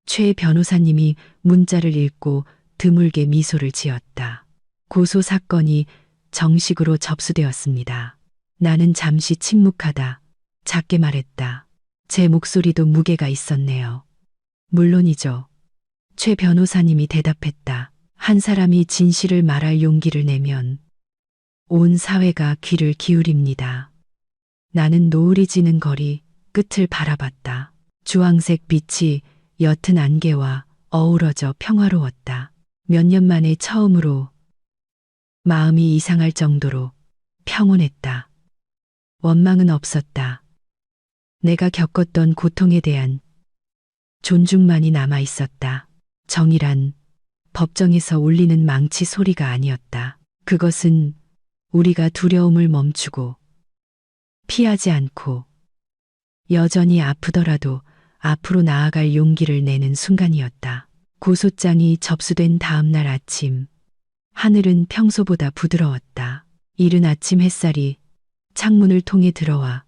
최 변호사님이 문자를 읽고 드물게 미소를 지었다. 고소 사건이 정식으로 접수되었습니다. 나는 잠시 침묵하다 작게 말했다. 제 목소리도 무게가 있었네요. 물론이죠. 최 변호사님이 대답했다. 한 사람이 진실을 말할 용기를 내면 온 사회가 귀를 기울입니다. 나는 노을이 지는 거리 끝을 바라봤다. 주황색 빛이 옅은 안개와 어우러져 평화로웠다. 몇 년 만에 처음으로 마음이 이상할 정도로 평온했다. 원망은 없었다. 내가 겪었던 고통에 대한 존중만이 남아 있었다. 정의란 법정에서 울리는 망치 소리가 아니었다. 그것은 우리가 두려움을 멈추고 피하지 않고 여전히 아프더라도 앞으로 나아갈 용기를 내는 순간이었다. 고소장이 접수된 다음 날 아침, 하늘은 평소보다 부드러웠다. 이른 아침 햇살이 창문을 통해 들어와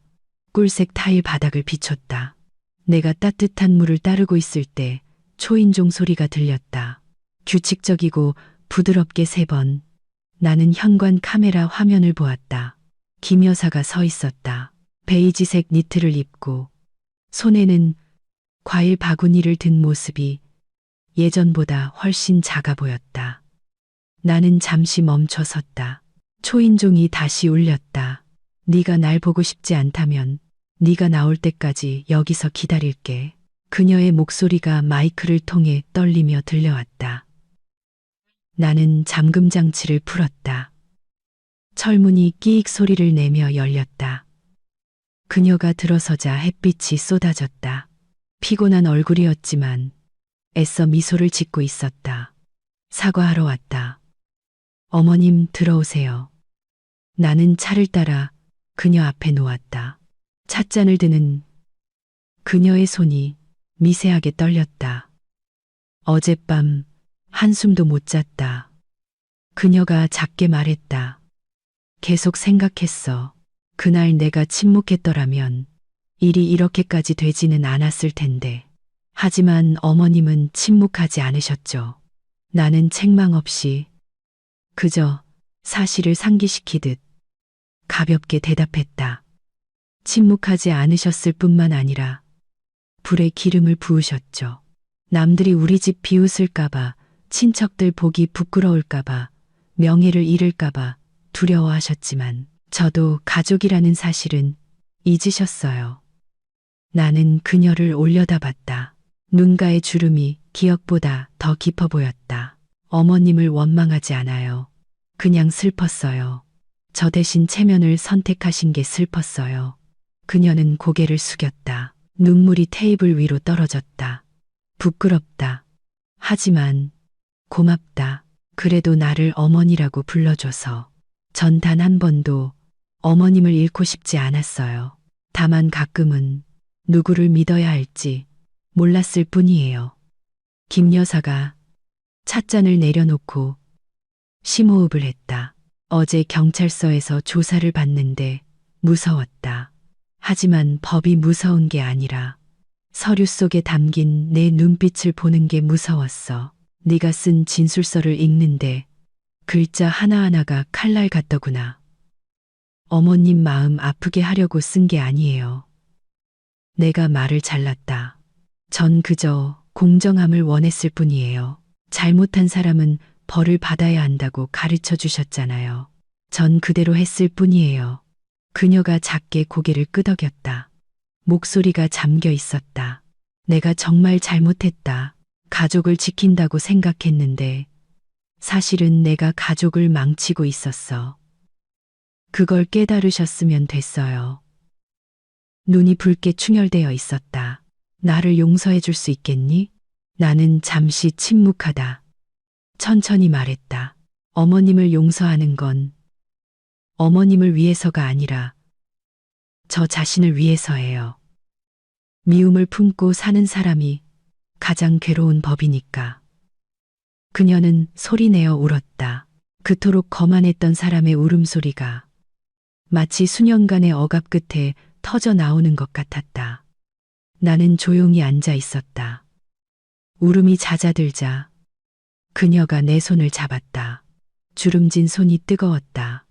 꿀색 타일 바닥을 비췄다. 내가 따뜻한 물을 따르고 있을 때 초인종 소리가 들렸다. 규칙적이고 부드럽게 3번. 나는 현관 카메라 화면을 보았다. 김 여사가 서 있었다. 베이지색 니트를 입고 손에는 과일 바구니를 든 모습이 예전보다 훨씬 작아 보였다. 나는 잠시 멈춰 섰다. 초인종이 다시 울렸다. 네가 날 보고 싶지 않다면 네가 나올 때까지 여기서 기다릴게. 그녀의 목소리가 마이크를 통해 떨리며 들려왔다. 나는 잠금 장치를 풀었다. 철문이 끼익 소리를 내며 열렸다. 그녀가 들어서자 햇빛이 쏟아졌다. 피곤한 얼굴이었지만 애써 미소를 짓고 있었다. 사과하러 왔다. 어머님 들어오세요. 나는 차를 따라 그녀 앞에 놓았다. 찻잔을 드는 그녀의 손이 미세하게 떨렸다. 어젯밤 한숨도 못 잤다. 그녀가 작게 말했다. 계속 생각했어. 그날 내가 침묵했더라면 일이 이렇게까지 되지는 않았을 텐데. 하지만 어머님은 침묵하지 않으셨죠. 나는 책망 없이 그저 사실을 상기시키듯 가볍게 대답했다. 침묵하지 않으셨을 뿐만 아니라 불에 기름을 부으셨죠. 남들이 우리 집 비웃을까봐, 친척들 보기 부끄러울까봐, 명예를 잃을까봐 두려워하셨지만 저도 가족이라는 사실은 잊으셨어요. 나는 그녀를 올려다봤다. 눈가의 주름이 기억보다 더 깊어 보였다. 어머님을 원망하지 않아요. 그냥 슬펐어요. 저 대신 체면을 선택하신 게 슬펐어요. 그녀는 고개를 숙였다. 눈물이 테이블 위로 떨어졌다. 부끄럽다. 하지만 고맙다. 그래도 나를 어머니라고 불러줘서. 전 단 한 번도 어머님을 잃고 싶지 않았어요. 다만 가끔은 누구를 믿어야 할지 몰랐을 뿐이에요. 김 여사가 찻잔을 내려놓고 심호흡을 했다. 어제 경찰서에서 조사를 받는데 무서웠다. 하지만 법이 무서운 게 아니라 서류 속에 담긴 내 눈빛을 보는 게 무서웠어. 네가 쓴 진술서를 읽는데 글자 하나하나가 칼날 같더구나. 어머님 마음 아프게 하려고 쓴 게 아니에요. 내가 말을 잘랐다. 전 그저 공정함을 원했을 뿐이에요. 잘못한 사람은 벌을 받아야 한다고 가르쳐 주셨잖아요. 전 그대로 했을 뿐이에요. 그녀가 작게 고개를 끄덕였다. 목소리가 잠겨 있었다. 내가 정말 잘못했다. 가족을 지킨다고 생각했는데 사실은 내가 가족을 망치고 있었어. 그걸 깨달으셨으면 됐어요. 눈이 붉게 충혈되어 있었다. 나를 용서해 줄 수 있겠니? 나는 잠시 침묵하다. 천천히 말했다. 어머님을 용서하는 건 어머님을 위해서가 아니라 저 자신을 위해서예요. 미움을 품고 사는 사람이 가장 괴로운 법이니까. 그녀는 소리내어 울었다. 그토록 거만했던 사람의 울음소리가 마치 수년간의 억압 끝에 터져 나오는 것 같았다. 나는 조용히 앉아 있었다. 울음이 잦아들자 그녀가 내 손을 잡았다. 주름진 손이 뜨거웠다.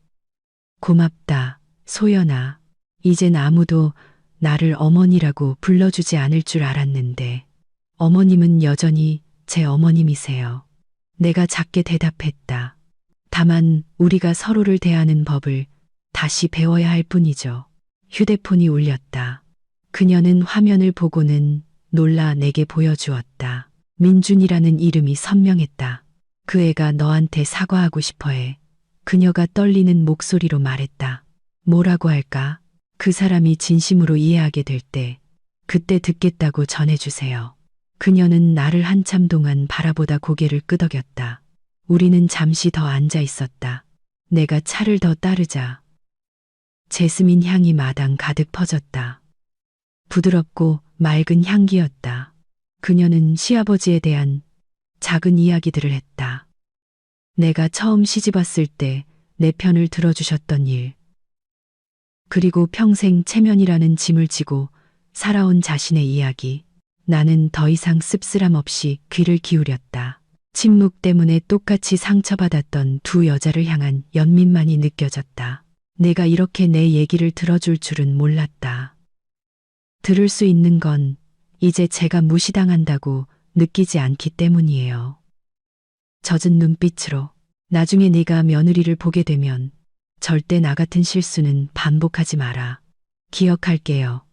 고맙다, 소연아. 이젠 아무도 나를 어머니라고 불러주지 않을 줄 알았는데 어머님은 여전히 제 어머님이세요. 내가 작게 대답했다. 다만 우리가 서로를 대하는 법을 다시 배워야 할 뿐이죠. 휴대폰이 울렸다. 그녀는 화면을 보고는 놀라 내게 보여주었다. 민준이라는 이름이 선명했다. 그 애가 너한테 사과하고 싶어해. 그녀가 떨리는 목소리로 말했다. 뭐라고 할까? 그 사람이 진심으로 이해하게 될 때 그때 듣겠다고 전해주세요. 그녀는 나를 한참 동안 바라보다 고개를 끄덕였다. 우리는 잠시 더 앉아 있었다. 내가 차를 더 따르자 제스민 향이 마당 가득 퍼졌다. 부드럽고 맑은 향기였다. 그녀는 시아버지에 대한 작은 이야기들을 했다. 내가 처음 시집왔을 때 내 편을 들어주셨던 일, 그리고 평생 체면이라는 짐을 지고 살아온 자신의 이야기. 나는 더 이상 씁쓸함 없이 귀를 기울였다. 침묵 때문에 똑같이 상처받았던 두 여자를 향한 연민만이 느껴졌다. 내가 이렇게 내 얘기를 들어줄 줄은 몰랐다. 들을 수 있는 건 이제 제가 무시당한다고 느끼지 않기 때문이에요. 젖은 눈빛으로 나중에 네가 며느리를 보게 되면 절대 나 같은 실수는 반복하지 마라. 기억할게요.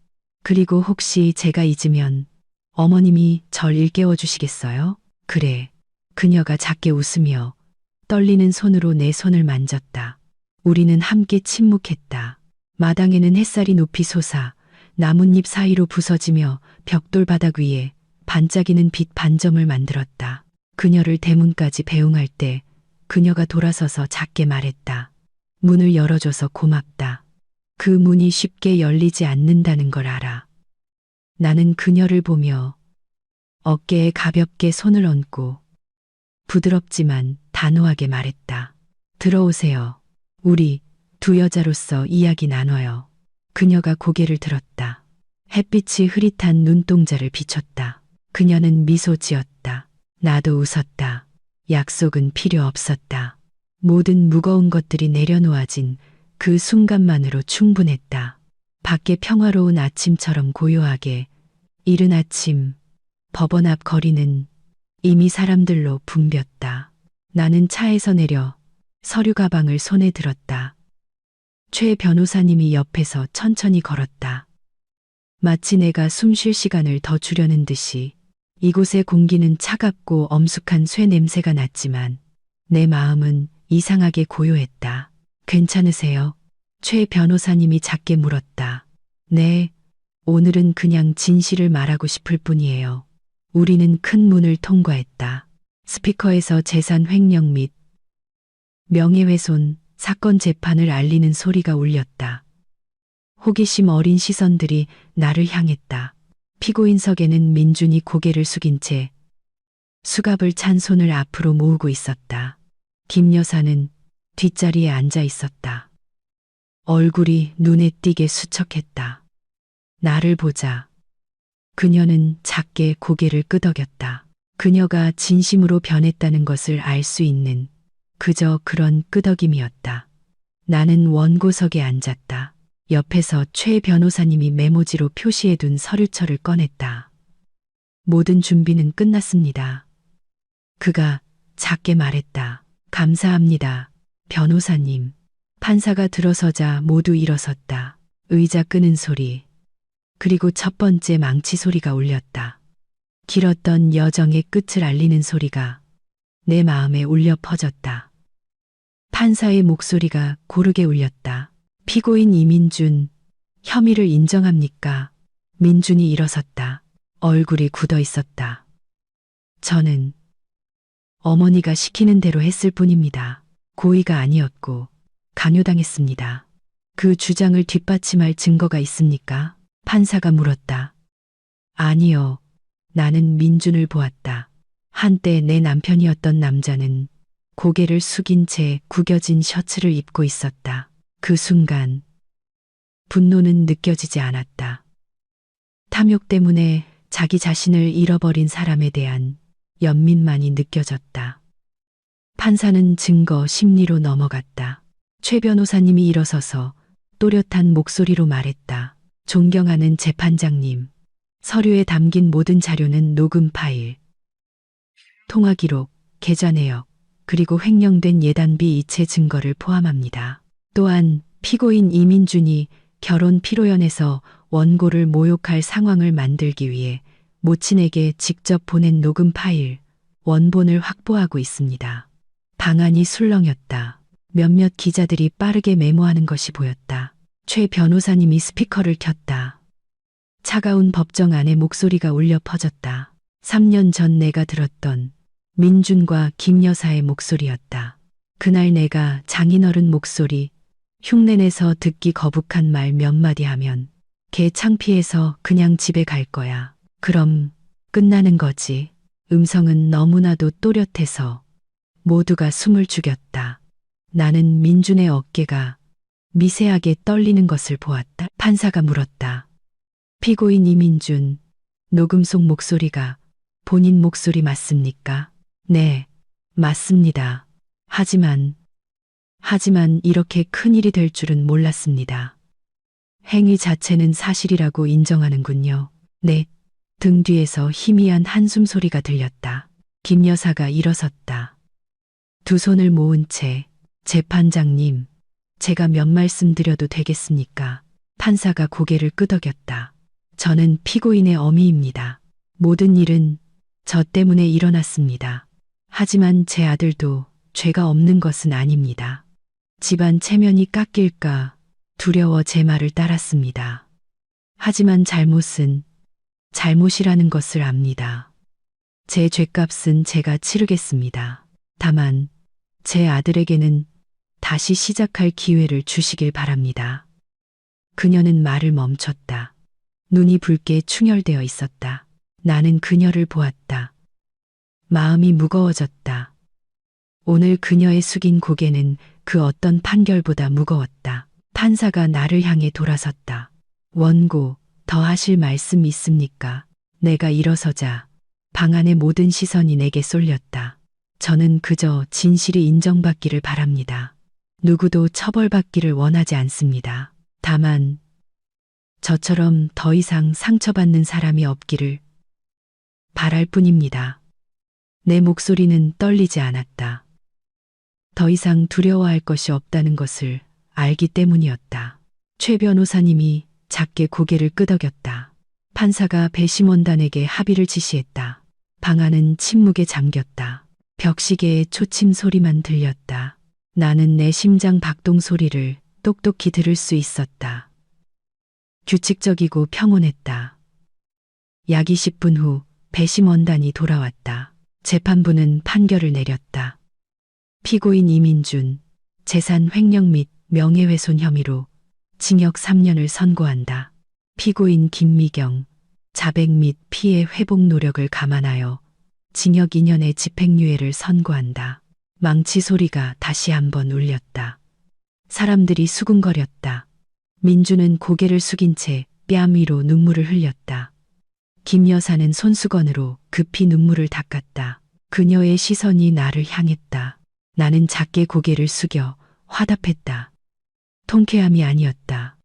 그리고 혹시 제가 잊으면 어머님이 절 일깨워 주시겠어요? 그래. 그녀가 작게 웃으며 떨리는 손으로 내 손을 만졌다. 우리는 함께 침묵했다. 마당에는 햇살이 높이 솟아 나뭇잎 사이로 부서지며 벽돌 바닥 위에 반짝이는 빛 반점을 만들었다. 그녀를 대문까지 배웅할 때 그녀가 돌아서서 작게 말했다. 문을 열어줘서 고맙다. 그 문이 쉽게 열리지 않는다는 걸 알아. 나는 그녀를 보며 어깨에 가볍게 손을 얹고 부드럽지만 단호하게 말했다. 들어오세요. 우리 두 여자로서 이야기 나눠요. 그녀가 고개를 들었다. 햇빛이 흐릿한 눈동자를 비췄다. 그녀는 미소 지었다. 나도 웃었다. 약속은 필요 없었다. 모든 무거운 것들이 내려놓아진 그 순간만으로 충분했다. 밖에 평화로운 아침처럼 고요하게 이른 아침 법원 앞 거리는 이미 사람들로 붐볐다. 나는 차에서 내려 서류 가방을 손에 들었다. 최 변호사님이 옆에서 천천히 걸었다. 마치 내가 숨 쉴 시간을 더 주려는 듯이. 이곳의 공기는 차갑고 엄숙한 쇠 냄새가 났지만 내 마음은 이상하게 고요했다. 괜찮으세요? 최 변호사님이 작게 물었다. 네, 오늘은 그냥 진실을 말하고 싶을 뿐이에요. 우리는 큰 문을 통과했다. 스피커에서 재산 횡령 및 명예훼손 사건 재판을 알리는 소리가 울렸다. 호기심 어린 시선들이 나를 향했다. 피고인석에는 민준이 고개를 숙인 채 수갑을 찬 손을 앞으로 모으고 있었다. 김 여사는 뒷자리에 앉아 있었다. 얼굴이 눈에 띄게 수척했다. 나를 보자 그녀는 작게 고개를 끄덕였다. 그녀가 진심으로 변했다는 것을 알 수 있는 그저 그런 끄덕임이었다. 나는 원고석에 앉았다. 옆에서 최 변호사님이 메모지로 표시해둔 서류철을 꺼냈다. 모든 준비는 끝났습니다. 그가 작게 말했다. 감사합니다, 변호사님. 판사가 들어서자 모두 일어섰다. 의자 끄는 소리, 그리고 첫 번째 망치 소리가 울렸다. 길었던 여정의 끝을 알리는 소리가 내 마음에 울려 퍼졌다. 판사의 목소리가 고르게 울렸다. 피고인 이민준, 혐의를 인정합니까? 민준이 일어섰다. 얼굴이 굳어 있었다. 저는 어머니가 시키는 대로 했을 뿐입니다. 고의가 아니었고 강요당했습니다. 그 주장을 뒷받침할 증거가 있습니까? 판사가 물었다. 아니요. 나는 민준을 보았다. 한때 내 남편이었던 남자는 고개를 숙인 채 구겨진 셔츠를 입고 있었다. 그 순간 분노는 느껴지지 않았다. 탐욕 때문에 자기 자신을 잃어버린 사람에 대한 연민만이 느껴졌다. 판사는 증거 심리로 넘어갔다. 최 변호사님이 일어서서 또렷한 목소리로 말했다. 존경하는 재판장님, 서류에 담긴 모든 자료는 녹음 파일, 통화 기록, 계좌 내역, 그리고 횡령된 예단비 이체 증거를 포함합니다. 또한 피고인 이민준이 결혼 피로연에서 원고를 모욕할 상황을 만들기 위해 모친에게 직접 보낸 녹음 파일, 원본을 확보하고 있습니다. 방안이 술렁였다. 몇몇 기자들이 빠르게 메모하는 것이 보였다. 최 변호사님이 스피커를 켰다. 차가운 법정 안에 목소리가 울려 퍼졌다. 3년 전 내가 들었던 민준과 김 여사의 목소리였다. 그날 내가 장인어른 목소리, 흉내내서 듣기 거북한 말 몇 마디 하면 걔 창피해서 그냥 집에 갈 거야. 그럼 끝나는 거지. 음성은 너무나도 또렷해서 모두가 숨을 죽였다. 나는 민준의 어깨가 미세하게 떨리는 것을 보았다. 판사가 물었다. 피고인 이민준, 녹음 속 목소리가 본인 목소리 맞습니까? 네, 맞습니다. 하지만 이렇게 큰일이 될 줄은 몰랐습니다. 행위 자체는 사실이라고 인정하는군요. 네, 등 뒤에서 희미한 한숨 소리가 들렸다. 김 여사가 일어섰다. 두 손을 모은 채, 재판장님, 제가 몇 말씀 드려도 되겠습니까? 판사가 고개를 끄덕였다. 저는 피고인의 어미입니다. 모든 일은 저 때문에 일어났습니다. 하지만 제 아들도 죄가 없는 것은 아닙니다. 집안 체면이 깎일까 두려워 제 말을 따랐습니다. 하지만 잘못은 잘못이라는 것을 압니다. 제 죗값은 제가 치르겠습니다. 다만 제 아들에게는 다시 시작할 기회를 주시길 바랍니다. 그녀는 말을 멈췄다. 눈이 붉게 충혈되어 있었다. 나는 그녀를 보았다. 마음이 무거워졌다. 오늘 그녀의 숙인 고개는 그 어떤 판결보다 무거웠다. 판사가 나를 향해 돌아섰다. 원고, 더 하실 말씀 있습니까? 내가 일어서자 방 안의 모든 시선이 내게 쏠렸다. 저는 그저 진실이 인정받기를 바랍니다. 누구도 처벌받기를 원하지 않습니다. 다만 저처럼 더 이상 상처받는 사람이 없기를 바랄 뿐입니다. 내 목소리는 떨리지 않았다. 더 이상 두려워할 것이 없다는 것을 알기 때문이었다. 최 변호사님이 작게 고개를 끄덕였다. 판사가 배심원단에게 합의를 지시했다. 방 안은 침묵에 잠겼다. 벽시계의 초침 소리만 들렸다. 나는 내 심장 박동 소리를 똑똑히 들을 수 있었다. 규칙적이고 평온했다. 약 20분 후 배심원단이 돌아왔다. 재판부는 판결을 내렸다. 피고인 이민준, 재산 횡령 및 명예훼손 혐의로 징역 3년을 선고한다. 피고인 김미경, 자백 및 피해 회복 노력을 감안하여 징역 2년의 집행유예를 선고한다. 망치 소리가 다시 한번 울렸다. 사람들이 수군거렸다. 민주는 고개를 숙인 채 뺨 위로 눈물을 흘렸다. 김 여사는 손수건으로 급히 눈물을 닦았다. 그녀의 시선이 나를 향했다. 나는 작게 고개를 숙여 화답했다. 통쾌함이 아니었다.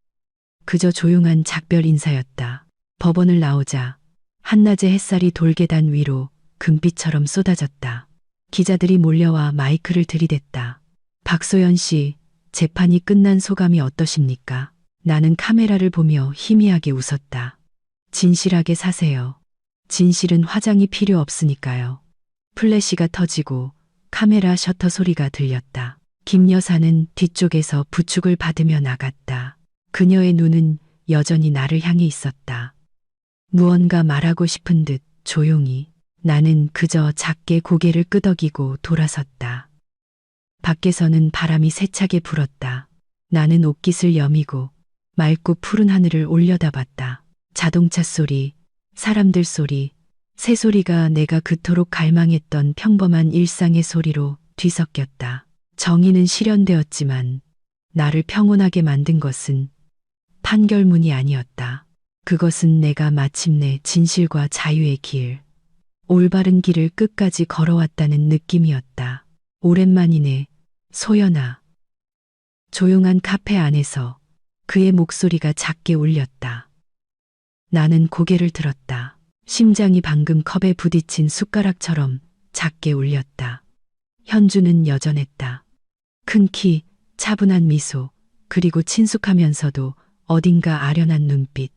그저 조용한 작별 인사였다. 법원을 나오자 한낮의 햇살이 돌계단 위로 금빛처럼 쏟아졌다. 기자들이 몰려와 마이크를 들이댔다. 박소연 씨, 재판이 끝난 소감이 어떠십니까? 나는 카메라를 보며 희미하게 웃었다. 진실하게 사세요. 진실은 화장이 필요 없으니까요. 플래시가 터지고 카메라 셔터 소리가 들렸다. 김 여사는 뒤쪽에서 부축을 받으며 나갔다. 그녀의 눈은 여전히 나를 향해 있었다. 무언가 말하고 싶은 듯 조용히. 나는 그저 작게 고개를 끄덕이고 돌아섰다. 밖에서는 바람이 세차게 불었다. 나는 옷깃을 여미고 맑고 푸른 하늘을 올려다봤다. 자동차 소리, 사람들 소리, 새소리가 내가 그토록 갈망했던 평범한 일상의 소리로 뒤섞였다. 정의는 실현되었지만 나를 평온하게 만든 것은 판결문이 아니었다. 그것은 내가 마침내 진실과 자유의 길, 올바른 길을 끝까지 걸어왔다는 느낌이었다. 오랜만이네, 소연아. 조용한 카페 안에서 그의 목소리가 작게 울렸다. 나는 고개를 들었다. 심장이 방금 컵에 부딪힌 숟가락처럼 작게 울렸다. 현주는 여전했다. 큰 키, 차분한 미소, 그리고 친숙하면서도 어딘가 아련한 눈빛.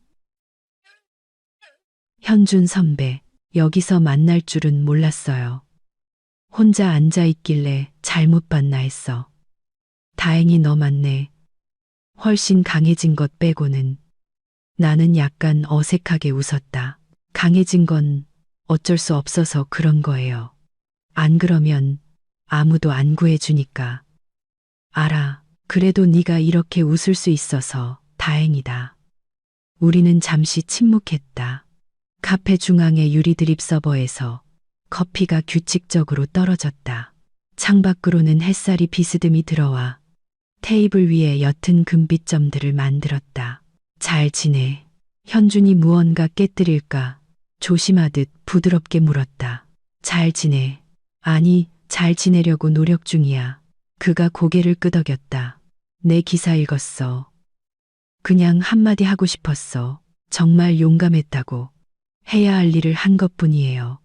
현준 선배, 여기서 만날 줄은 몰랐어요. 혼자 앉아 있길래 잘못 봤나 했어. 다행히 너 맞네. 훨씬 강해진 것 빼고는. 나는 약간 어색하게 웃었다. 강해진 건 어쩔 수 없어서 그런 거예요. 안 그러면 아무도 안 구해주니까. 알아. 그래도 네가 이렇게 웃을 수 있어서 다행이다. 우리는 잠시 침묵했다. 카페 중앙의 유리 드립 서버에서 커피가 규칙적으로 떨어졌다. 창밖으로는 햇살이 비스듬히 들어와 테이블 위에 옅은 금빛 점들을 만들었다. 잘 지내. 현준이 무언가 깨뜨릴까 조심하듯 부드럽게 물었다. 잘 지내. 아니, 잘 지내려고 노력 중이야. 그가 고개를 끄덕였다. 내 기사 읽었어. 그냥 한마디 하고 싶었어. 정말 용감했다고. 해야 할 일을 한 것뿐이에요.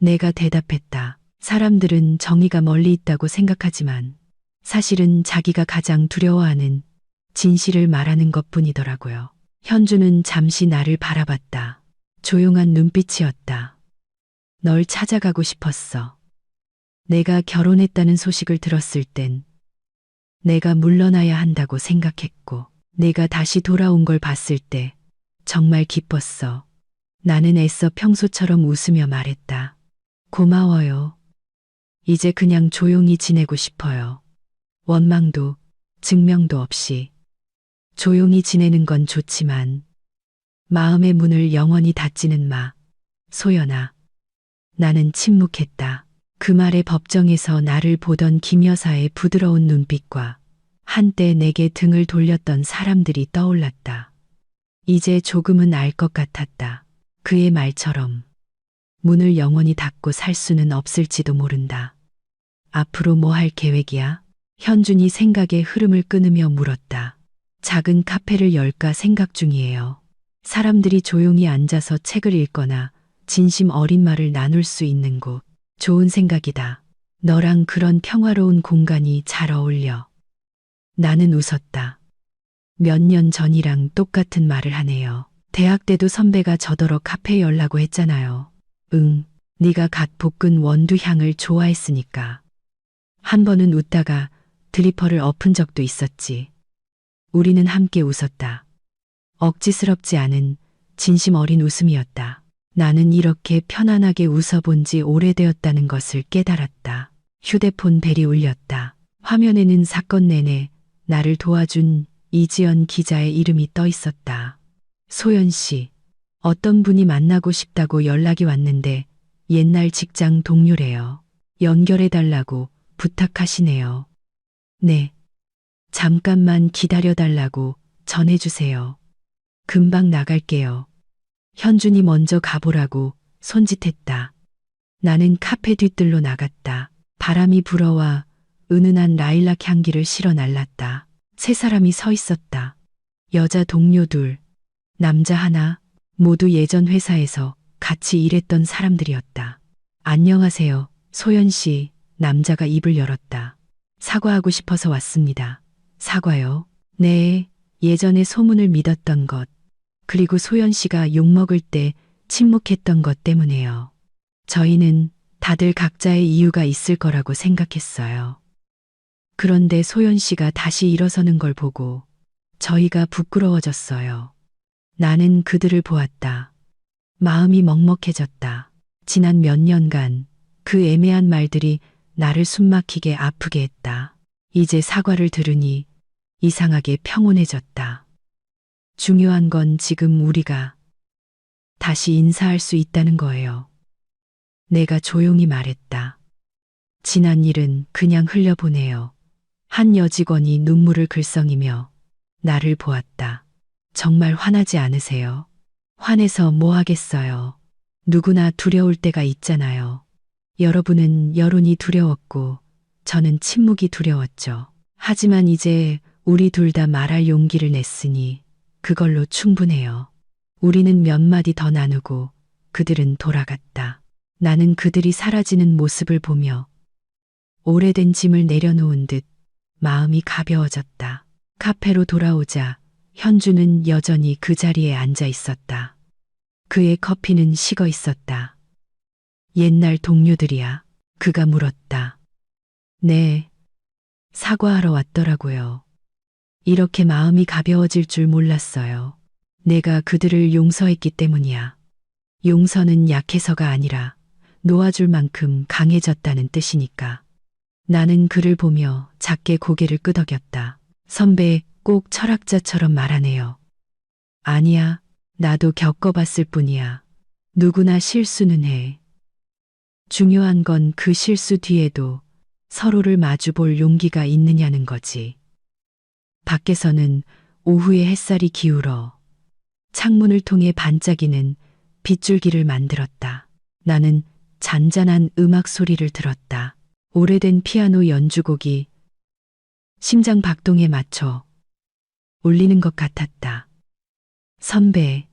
내가 대답했다. 사람들은 정의가 멀리 있다고 생각하지만 사실은 자기가 가장 두려워하는 진실을 말하는 것뿐이더라고요. 현주는 잠시 나를 바라봤다. 조용한 눈빛이었다. 널 찾아가고 싶었어. 내가 결혼했다는 소식을 들었을 땐 내가 물러나야 한다고 생각했고 내가 다시 돌아온 걸 봤을 때 정말 기뻤어. 나는 애써 평소처럼 웃으며 말했다. 고마워요. 이제 그냥 조용히 지내고 싶어요. 원망도 증명도 없이. 조용히 지내는 건 좋지만 마음의 문을 영원히 닫지는 마. 소연아. 나는 침묵했다. 그 말에 법정에서 나를 보던 김 여사의 부드러운 눈빛과 한때 내게 등을 돌렸던 사람들이 떠올랐다. 이제 조금은 알 것 같았다. 그의 말처럼 문을 영원히 닫고 살 수는 없을지도 모른다. 앞으로 뭐 할 계획이야? 현준이 생각의 흐름을 끊으며 물었다. 작은 카페를 열까 생각 중이에요. 사람들이 조용히 앉아서 책을 읽거나 진심 어린 말을 나눌 수 있는 곳. 좋은 생각이다. 너랑 그런 평화로운 공간이 잘 어울려. 나는 웃었다. 몇 년 전이랑 똑같은 말을 하네요. 대학 때도 선배가 저더러 카페 열라고 했잖아요. 응, 네가 갓 볶은 원두 향을 좋아했으니까. 한 번은 웃다가 드리퍼를 엎은 적도 있었지. 우리는 함께 웃었다. 억지스럽지 않은 진심 어린 웃음이었다. 나는 이렇게 편안하게 웃어본 지 오래되었다는 것을 깨달았다. 휴대폰 벨이 울렸다. 화면에는 사건 내내 나를 도와준 이지연 기자의 이름이 떠 있었다. 소연 씨, 어떤 분이 만나고 싶다고 연락이 왔는데 옛날 직장 동료래요. 연결해달라고 부탁하시네요. 네. 잠깐만 기다려달라고 전해주세요. 금방 나갈게요. 현준이 먼저 가보라고 손짓했다. 나는 카페 뒤뜰로 나갔다. 바람이 불어와 은은한 라일락 향기를 실어 날랐다. 세 사람이 서 있었다. 여자 동료 둘, 남자 하나, 모두 예전 회사에서 같이 일했던 사람들이었다. 안녕하세요, 소연 씨. 남자가 입을 열었다. 사과하고 싶어서 왔습니다. 사과요? 네, 예전에 소문을 믿었던 것, 그리고 소연 씨가 욕먹을 때 침묵했던 것 때문에요. 저희는 다들 각자의 이유가 있을 거라고 생각했어요. 그런데 소연 씨가 다시 일어서는 걸 보고 저희가 부끄러워졌어요. 나는 그들을 보았다. 마음이 먹먹해졌다. 지난 몇 년간 그 애매한 말들이 나를 숨막히게 아프게 했다. 이제 사과를 들으니 이상하게 평온해졌다. 중요한 건 지금 우리가 다시 인사할 수 있다는 거예요. 내가 조용히 말했다. 지난 일은 그냥 흘려보내요. 한 여직원이 눈물을 글썽이며 나를 보았다. 정말 화나지 않으세요? 화내서 뭐 하겠어요. 누구나 두려울 때가 있잖아요. 여러분은 여론이 두려웠고 저는 침묵이 두려웠죠. 하지만 이제 우리 둘 다 말할 용기를 냈으니 그걸로 충분해요. 우리는 몇 마디 더 나누고 그들은 돌아갔다. 나는 그들이 사라지는 모습을 보며 오래된 짐을 내려놓은 듯 마음이 가벼워졌다. 카페로 돌아오자 현주는 여전히 그 자리에 앉아 있었다. 그의 커피는 식어 있었다. 옛날 동료들이야. 그가 물었다. 네, 사과하러 왔더라고요. 이렇게 마음이 가벼워질 줄 몰랐어요. 내가 그들을 용서했기 때문이야. 용서는 약해서가 아니라 놓아줄 만큼 강해졌다는 뜻이니까. 나는 그를 보며 작게 고개를 끄덕였다. 선배, 꼭 철학자처럼 말하네요. 아니야, 나도 겪어봤을 뿐이야. 누구나 실수는 해. 중요한 건 그 실수 뒤에도 서로를 마주볼 용기가 있느냐는 거지. 밖에서는 오후의 햇살이 기울어 창문을 통해 반짝이는 빗줄기를 만들었다. 나는 잔잔한 음악 소리를 들었다. 오래된 피아노 연주곡이 심장 박동에 맞춰 울리는 것 같았다. 선배,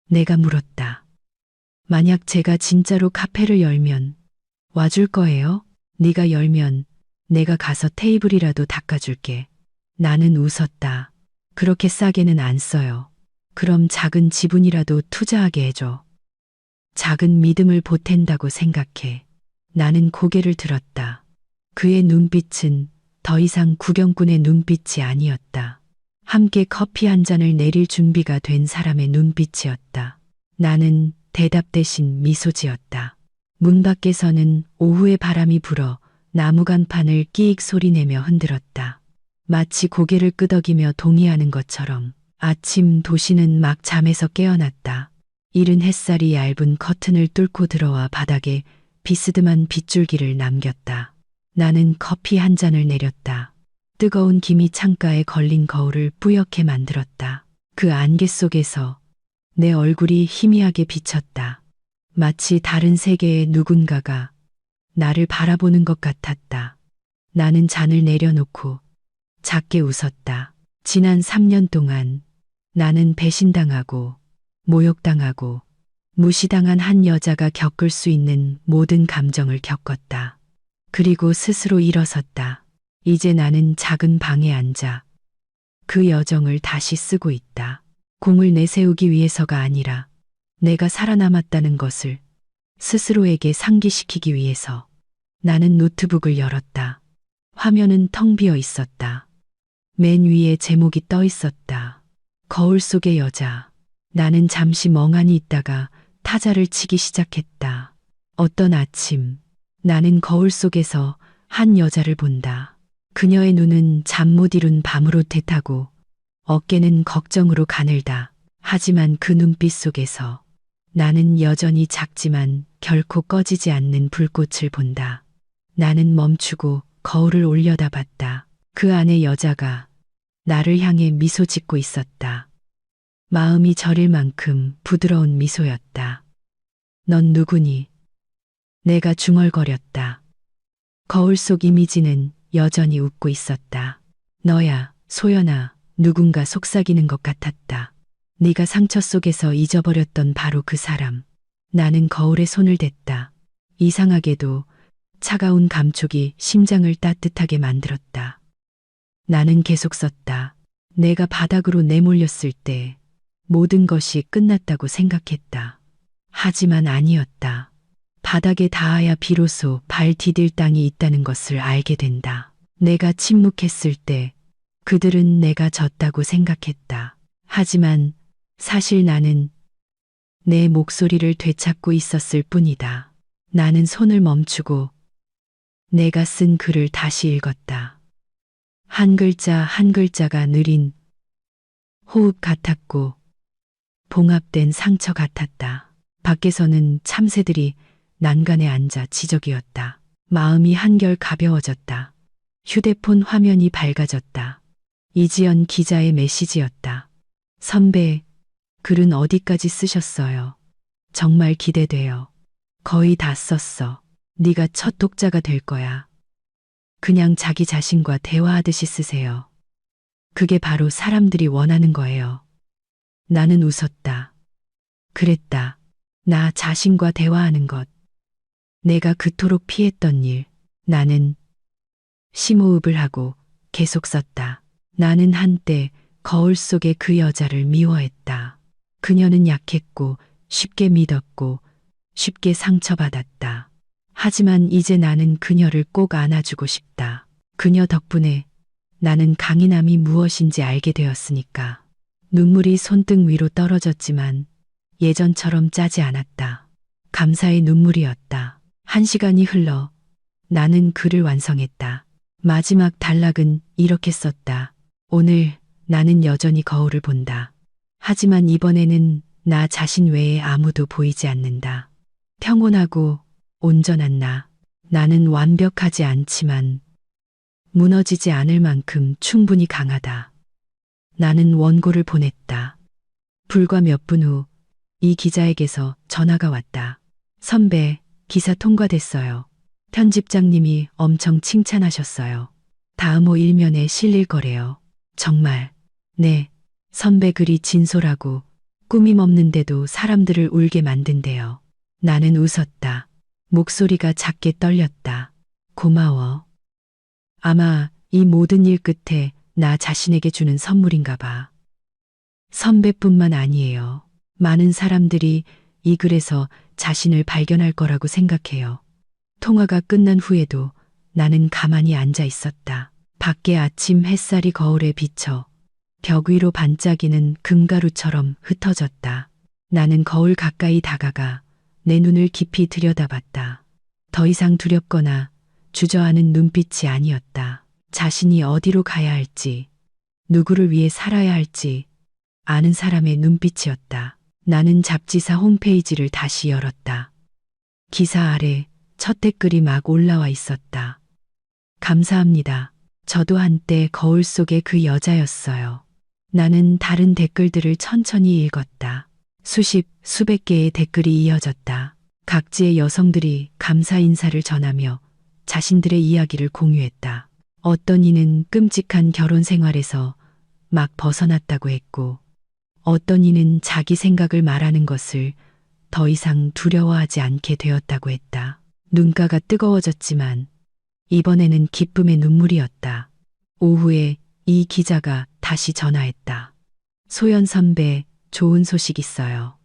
내가 물었다. 만약 제가 진짜로 카페를 열면 와줄 거예요? 네가 열면 내가 가서 테이블이라도 닦아줄게. 나는 웃었다. 그렇게 싸게는 안 써요. 그럼 작은 지분이라도 투자하게 해줘. 작은 믿음을 보탠다고 생각해. 나는 고개를 들었다. 그의 눈빛은 더 이상 구경꾼의 눈빛이 아니었다. 함께 커피 한 잔을 내릴 준비가 된 사람의 눈빛이었다. 나는 대답 대신 미소 지었다. 문 밖에서는 오후의 바람이 불어 나무 간판을 끼익 소리내며 흔들었다. 마치 고개를 끄덕이며 동의하는 것처럼. 아침 도시는 막 잠에서 깨어났다. 이른 햇살이 얇은 커튼을 뚫고 들어와 바닥에 비스듬한 빗줄기를 남겼다. 나는 커피 한 잔을 내렸다. 뜨거운 김이 창가에 걸린 거울을 뿌옇게 만들었다. 그 안개 속에서 내 얼굴이 희미하게 비쳤다. 마치 다른 세계의 누군가가 나를 바라보는 것 같았다. 나는 잔을 내려놓고 작게 웃었다. 지난 3년 동안 나는 배신당하고 모욕당하고 무시당한 한 여자가 겪을 수 있는 모든 감정을 겪었다. 그리고 스스로 일어섰다. 이제 나는 작은 방에 앉아 그 여정을 다시 쓰고 있다. 공을 내세우기 위해서가 아니라 내가 살아남았다는 것을 스스로에게 상기시키기 위해서. 나는 노트북을 열었다. 화면은 텅 비어 있었다. 맨 위에 제목이 떠 있었다. 거울 속의 여자. 나는 잠시 멍하니 있다가 타자를 치기 시작했다. 어떤 아침, 나는 거울 속에서 한 여자를 본다. 그녀의 눈은 잠 못 이룬 밤으로 대타고 어깨는 걱정으로 가늘다. 하지만 그 눈빛 속에서 나는 여전히 작지만 결코 꺼지지 않는 불꽃을 본다. 나는 멈추고 거울을 올려다봤다. 그 안에 여자가 나를 향해 미소 짓고 있었다. 마음이 저릴 만큼 부드러운 미소였다. 넌 누구니? 내가 중얼거렸다. 거울 속 이미지는 여전히 웃고 있었다. 너야, 소연아. 누군가 속삭이는 것 같았다. 네가 상처 속에서 잊어버렸던 바로 그 사람. 나는 거울에 손을 댔다. 이상하게도 차가운 감촉이 심장을 따뜻하게 만들었다. 나는 계속 썼다. 내가 바닥으로 내몰렸을 때 모든 것이 끝났다고 생각했다. 하지만 아니었다. 바닥에 닿아야 비로소 발 디딜 땅이 있다는 것을 알게 된다. 내가 침묵했을 때 그들은 내가 졌다고 생각했다. 하지만 사실 나는 내 목소리를 되찾고 있었을 뿐이다. 나는 손을 멈추고 내가 쓴 글을 다시 읽었다. 한 글자 한 글자가 느린 호흡 같았고 봉합된 상처 같았다. 밖에서는 참새들이 난간에 앉아 지저귀었다. 마음이 한결 가벼워졌다. 휴대폰 화면이 밝아졌다. 이지연 기자의 메시지였다. 선배, 글은 어디까지 쓰셨어요? 정말 기대돼요. 거의 다 썼어. 네가 첫 독자가 될 거야. 그냥 자기 자신과 대화하듯이 쓰세요. 그게 바로 사람들이 원하는 거예요. 나는 웃었다. 그랬다. 나 자신과 대화하는 것. 내가 그토록 피했던 일. 나는 심호흡을 하고 계속 썼다. 나는 한때 거울 속의 그 여자를 미워했다. 그녀는 약했고 쉽게 믿었고 쉽게 상처받았다. 하지만 이제 나는 그녀를 꼭 안아주고 싶다. 그녀 덕분에 나는 강인함이 무엇인지 알게 되었으니까. 눈물이 손등 위로 떨어졌지만 예전처럼 짜지 않았다. 감사의 눈물이었다. 1시간이 흘러 나는 글을 완성했다. 마지막 단락은 이렇게 썼다. 오늘 나는 여전히 거울을 본다. 하지만 이번에는 나 자신 외에 아무도 보이지 않는다. 평온하고 온전한 나. 나는 완벽하지 않지만 무너지지 않을 만큼 충분히 강하다. 나는 원고를 보냈다. 불과 몇 분 후 이 기자에게서 전화가 왔다. 선배, 기사 통과됐어요. 편집장님이 엄청 칭찬하셨어요. 다음 호 일면에 실릴 거래요. 정말. 네. 선배 글이 진솔하고 꾸밈 없는데도 사람들을 울게 만든대요. 나는 웃었다. 목소리가 작게 떨렸다. 고마워. 아마 이 모든 일 끝에 나 자신에게 주는 선물인가 봐. 선배뿐만 아니에요. 많은 사람들이 이 글에서 자신을 발견할 거라고 생각해요. 통화가 끝난 후에도 나는 가만히 앉아 있었다. 밖에 아침 햇살이 거울에 비쳐 벽 위로 반짝이는 금가루처럼 흩어졌다. 나는 거울 가까이 다가가 내 눈을 깊이 들여다봤다. 더 이상 두렵거나 주저하는 눈빛이 아니었다. 자신이 어디로 가야 할지, 누구를 위해 살아야 할지 아는 사람의 눈빛이었다. 나는 잡지사 홈페이지를 다시 열었다. 기사 아래 첫 댓글이 막 올라와 있었다. 감사합니다. 저도 한때 거울 속의 그 여자였어요. 나는 다른 댓글들을 천천히 읽었다. 수백 개의 댓글이 이어졌다. 각지의 여성들이 감사 인사를 전하며 자신들의 이야기를 공유했다. 어떤 이는 끔찍한 결혼 생활에서 막 벗어났다고 했고, 어떤 이는 자기 생각을 말하는 것을 더 이상 두려워하지 않게 되었다고 했다. 눈가가 뜨거워졌지만 이번에는 기쁨의 눈물이었다. 오후에 이 기자가 다시 전화했다. 소연 선배, 좋은 소식 있어요.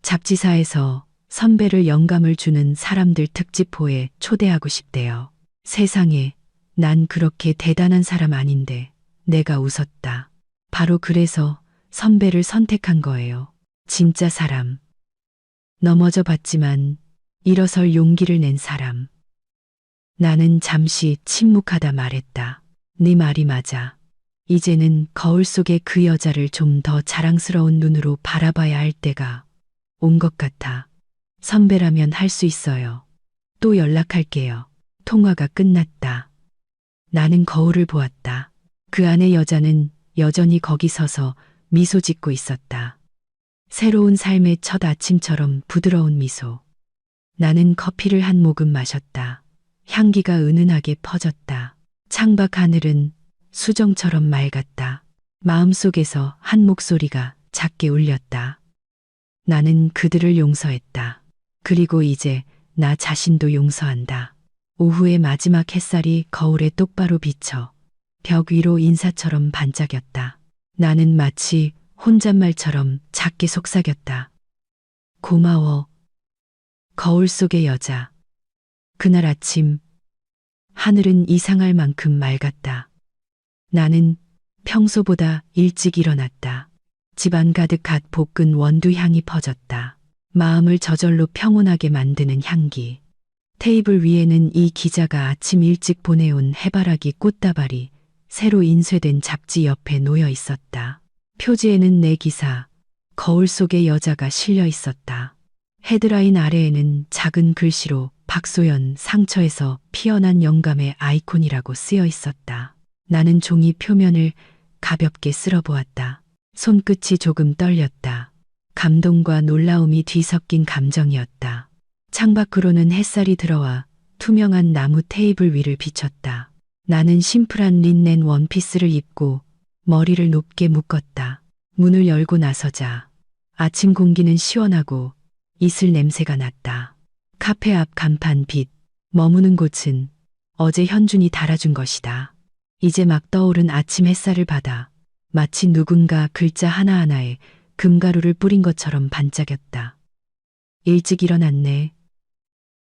잡지사에서 선배를 영감을 주는 사람들 특집호에 초대하고 싶대요. 세상에, 난 그렇게 대단한 사람 아닌데. 내가 웃었다. 바로 그래서 선배를 선택한 거예요. 진짜 사람. 넘어져 봤지만 일어설 용기를 낸 사람. 나는 잠시 침묵하다 말했다. 네 말이 맞아. 이제는 거울 속의 그 여자를 좀 더 자랑스러운 눈으로 바라봐야 할 때가 온 것 같아. 선배라면 할 수 있어요. 또 연락할게요. 통화가 끝났다. 나는 거울을 보았다. 그 안의 여자는 여전히 거기 서서 미소 짓고 있었다. 새로운 삶의 첫 아침처럼 부드러운 미소. 나는 커피를 한 모금 마셨다. 향기가 은은하게 퍼졌다. 창밖 하늘은 수정처럼 맑았다. 마음속에서 한 목소리가 작게 울렸다. 나는 그들을 용서했다. 그리고 이제 나 자신도 용서한다. 오후의 마지막 햇살이 거울에 똑바로 비쳐 벽 위로 인사처럼 반짝였다. 나는 마치 혼잣말처럼 작게 속삭였다. 고마워. 거울 속의 여자. 그날 아침 하늘은 이상할 만큼 맑았다. 나는 평소보다 일찍 일어났다. 집안 가득 갓 볶은 원두 향이 퍼졌다. 마음을 저절로 평온하게 만드는 향기. 테이블 위에는 이 기자가 아침 일찍 보내온 해바라기 꽃다발이 새로 인쇄된 잡지 옆에 놓여 있었다. 표지에는 내 기사, 거울 속의 여자가 실려 있었다. 헤드라인 아래에는 작은 글씨로 박소연 상처에서 피어난 영감의 아이콘이라고 쓰여 있었다. 나는 종이 표면을 가볍게 쓸어보았다. 손끝이 조금 떨렸다. 감동과 놀라움이 뒤섞인 감정이었다. 창밖으로는 햇살이 들어와 투명한 나무 테이블 위를 비췄다. 나는 심플한 린넨 원피스를 입고 머리를 높게 묶었다. 문을 열고 나서자 아침 공기는 시원하고 이슬 냄새가 났다. 카페 앞 간판 빛, 머무는 곳은 어제 현준이 달아준 것이다. 이제 막 떠오른 아침 햇살을 받아 마치 누군가 글자 하나하나에 금가루를 뿌린 것처럼 반짝였다. 일찍 일어났네.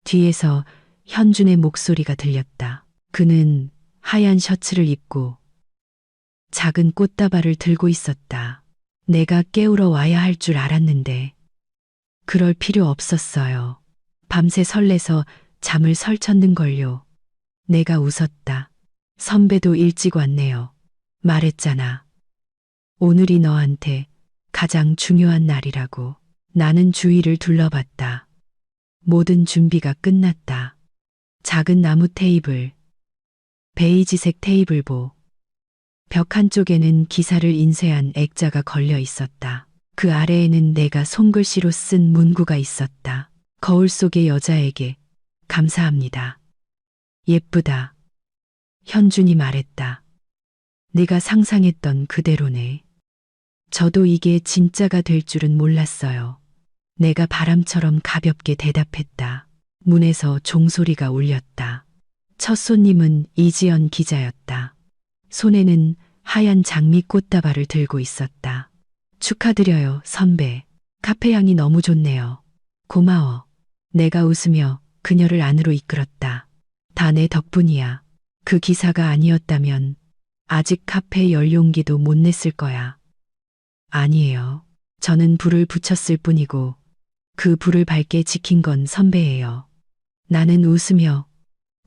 뒤에서 현준의 목소리가 들렸다. 그는 하얀 셔츠를 입고 작은 꽃다발을 들고 있었다. 내가 깨우러 와야 할 줄 알았는데 그럴 필요 없었어요. 밤새 설레서 잠을 설쳤는걸요. 내가 웃었다. 선배도 일찍 왔네요. 말했잖아. 오늘이 너한테 가장 중요한 날이라고. 나는 주위를 둘러봤다. 모든 준비가 끝났다. 작은 나무 테이블, 베이지색 테이블보, 벽 한쪽에는 기사를 인쇄한 액자가 걸려 있었다. 그 아래에는 내가 손글씨로 쓴 문구가 있었다. 거울 속의 여자에게 감사합니다. 예쁘다. 현준이 말했다. 네가 상상했던 그대로네. 저도 이게 진짜가 될 줄은 몰랐어요. 내가 바람처럼 가볍게 대답했다. 문에서 종소리가 울렸다. 첫 손님은 이지연 기자였다. 손에는 하얀 장미 꽃다발을 들고 있었다. 축하드려요, 선배. 카페 향이 너무 좋네요. 고마워. 내가 웃으며 그녀를 안으로 이끌었다. 다 내 덕분이야. 그 기사가 아니었다면 아직 카페 열 용기도 못 냈을 거야. 아니에요. 저는 불을 붙였을 뿐이고 그 불을 밝게 지킨 건 선배예요. 나는 웃으며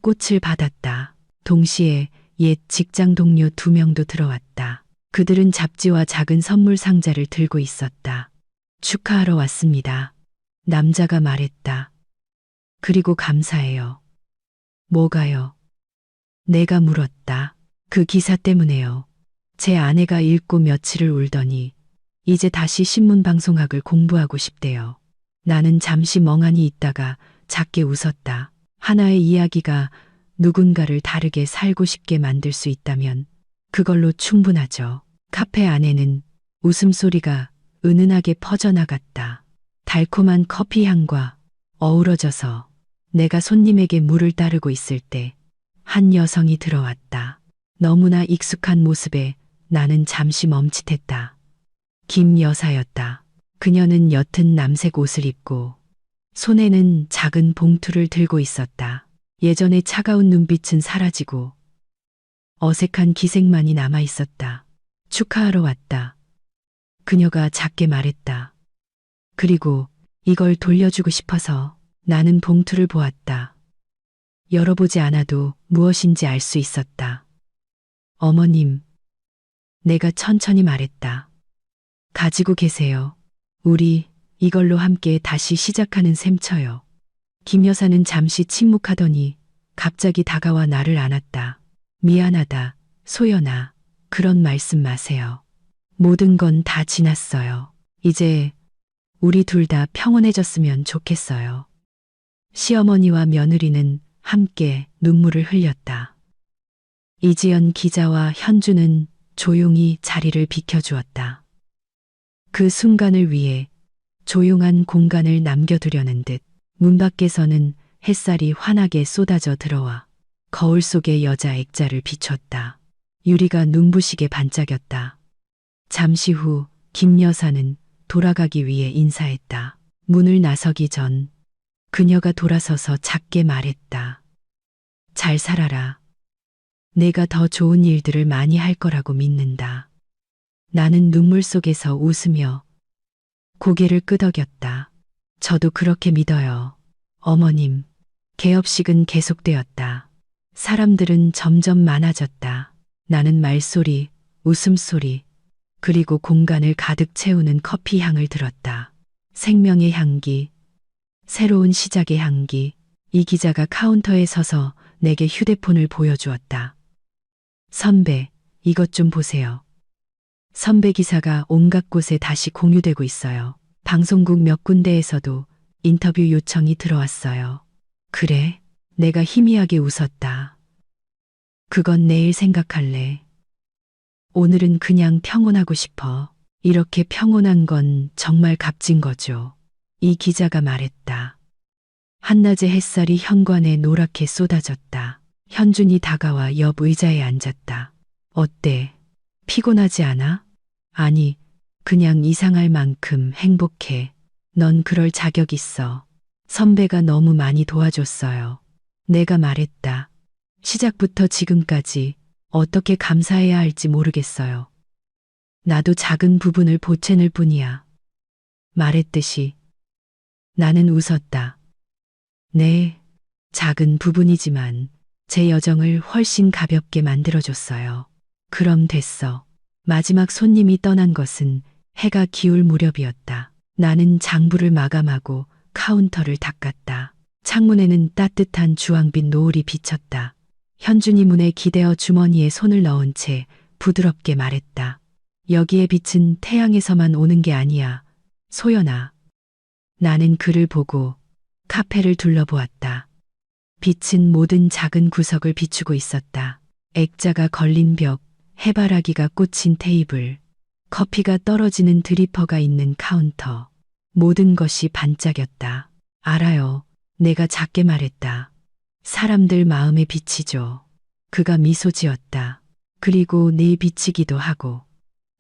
꽃을 받았다. 동시에 옛 직장 동료 2명도 들어왔다. 그들은 잡지와 작은 선물 상자를 들고 있었다. 축하하러 왔습니다. 남자가 말했다. 그리고 감사해요. 뭐가요? 내가 물었다. 그 기사 때문에요. 제 아내가 읽고 며칠을 울더니 이제 다시 신문방송학을 공부하고 싶대요. 나는 잠시 멍하니 있다가 작게 웃었다. 하나의 이야기가 누군가를 다르게 살고 싶게 만들 수 있다면 그걸로 충분하죠. 카페 안에는 웃음소리가 은은하게 퍼져나갔다. 달콤한 커피 향과 어우러져서 내가 손님에게 물을 따르고 있을 때 한 여성이 들어왔다. 너무나 익숙한 모습에 나는 잠시 멈칫했다. 김 여사였다. 그녀는 옅은 남색 옷을 입고 손에는 작은 봉투를 들고 있었다. 예전의 차가운 눈빛은 사라지고 어색한 기색만이 남아 있었다. 축하하러 왔다. 그녀가 작게 말했다. 그리고 이걸 돌려주고 싶어서. 나는 봉투를 보았다. 열어보지 않아도 무엇인지 알 수 있었다. 어머님, 내가 천천히 말했다. 가지고 계세요. 우리 이걸로 함께 다시 시작하는 셈쳐요. 김 여사는 잠시 침묵하더니 갑자기 다가와 나를 안았다. 미안하다, 소연아. 그런 말씀 마세요. 모든 건 다 지났어요. 이제 우리 둘 다 평온해졌으면 좋겠어요. 시어머니와 며느리는 함께 눈물을 흘렸다. 이지연 기자와 현주는 조용히 자리를 비켜주었다. 그 순간을 위해 조용한 공간을 남겨두려는 듯 문 밖에서는 햇살이 환하게 쏟아져 들어와 거울 속의 여자 액자를 비췄다. 유리가 눈부시게 반짝였다. 잠시 후 김 여사는 돌아가기 위해 인사했다. 문을 나서기 전 그녀가 돌아서서 작게 말했다. 잘 살아라. 내가 더 좋은 일들을 많이 할 거라고 믿는다. 나는 눈물 속에서 웃으며 고개를 끄덕였다. 저도 그렇게 믿어요. 어머님. 개업식은 계속되었다. 사람들은 점점 많아졌다. 나는 말소리, 웃음소리, 그리고 공간을 가득 채우는 커피 향을 들었다. 생명의 향기, 새로운 시작의 향기. 이 기자가 카운터에 서서 내게 휴대폰을 보여주었다. 선배, 이것 좀 보세요. 선배 기사가 온갖 곳에 다시 공유되고 있어요. 방송국 몇 군데에서도 인터뷰 요청이 들어왔어요. 그래? 내가 희미하게 웃었다. 그건 내일 생각할래. 오늘은 그냥 평온하고 싶어. 이렇게 평온한 건 정말 값진 거죠. 이 기자가 말했다. 한낮의 햇살이 현관에 노랗게 쏟아졌다. 현준이 다가와 옆 의자에 앉았다. 어때? 피곤하지 않아? 아니, 그냥 이상할 만큼 행복해. 넌 그럴 자격 있어. 선배가 너무 많이 도와줬어요. 내가 말했다. 시작부터 지금까지 어떻게 감사해야 할지 모르겠어요. 나도 작은 부분을 보채는 뿐이야. 말했듯이 나는 웃었다. 네, 작은 부분이지만 제 여정을 훨씬 가볍게 만들어줬어요. 그럼 됐어. 마지막 손님이 떠난 것은 해가 기울 무렵이었다. 나는 장부를 마감하고 카운터를 닦았다. 창문에는 따뜻한 주황빛 노을이 비쳤다. 현준이 문에 기대어 주머니에 손을 넣은 채 부드럽게 말했다. 여기에 빛은 태양에서만 오는 게 아니야. 소연아. 나는 그를 보고 카페를 둘러보았다. 빛은 모든 작은 구석을 비추고 있었다. 액자가 걸린 벽, 해바라기가 꽂힌 테이블, 커피가 떨어지는 드리퍼가 있는 카운터. 모든 것이 반짝였다. 알아요. 내가 작게 말했다. 사람들 마음에 비치죠. 그가 미소 지었다. 그리고 내 비치기도 하고.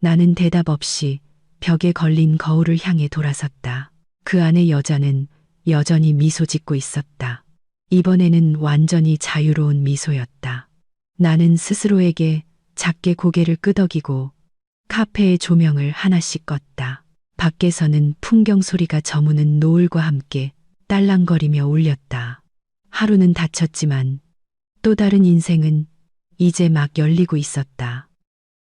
나는 대답 없이 벽에 걸린 거울을 향해 돌아섰다. 그 안에 여자는 여전히 미소 짓고 있었다. 이번에는 완전히 자유로운 미소였다. 나는 스스로에게 작게 고개를 끄덕이고 카페의 조명을 하나씩 껐다. 밖에서는 풍경 소리가 저무는 노을과 함께 딸랑거리며 울렸다. 하루는 닫혔지만 또 다른 인생은 이제 막 열리고 있었다.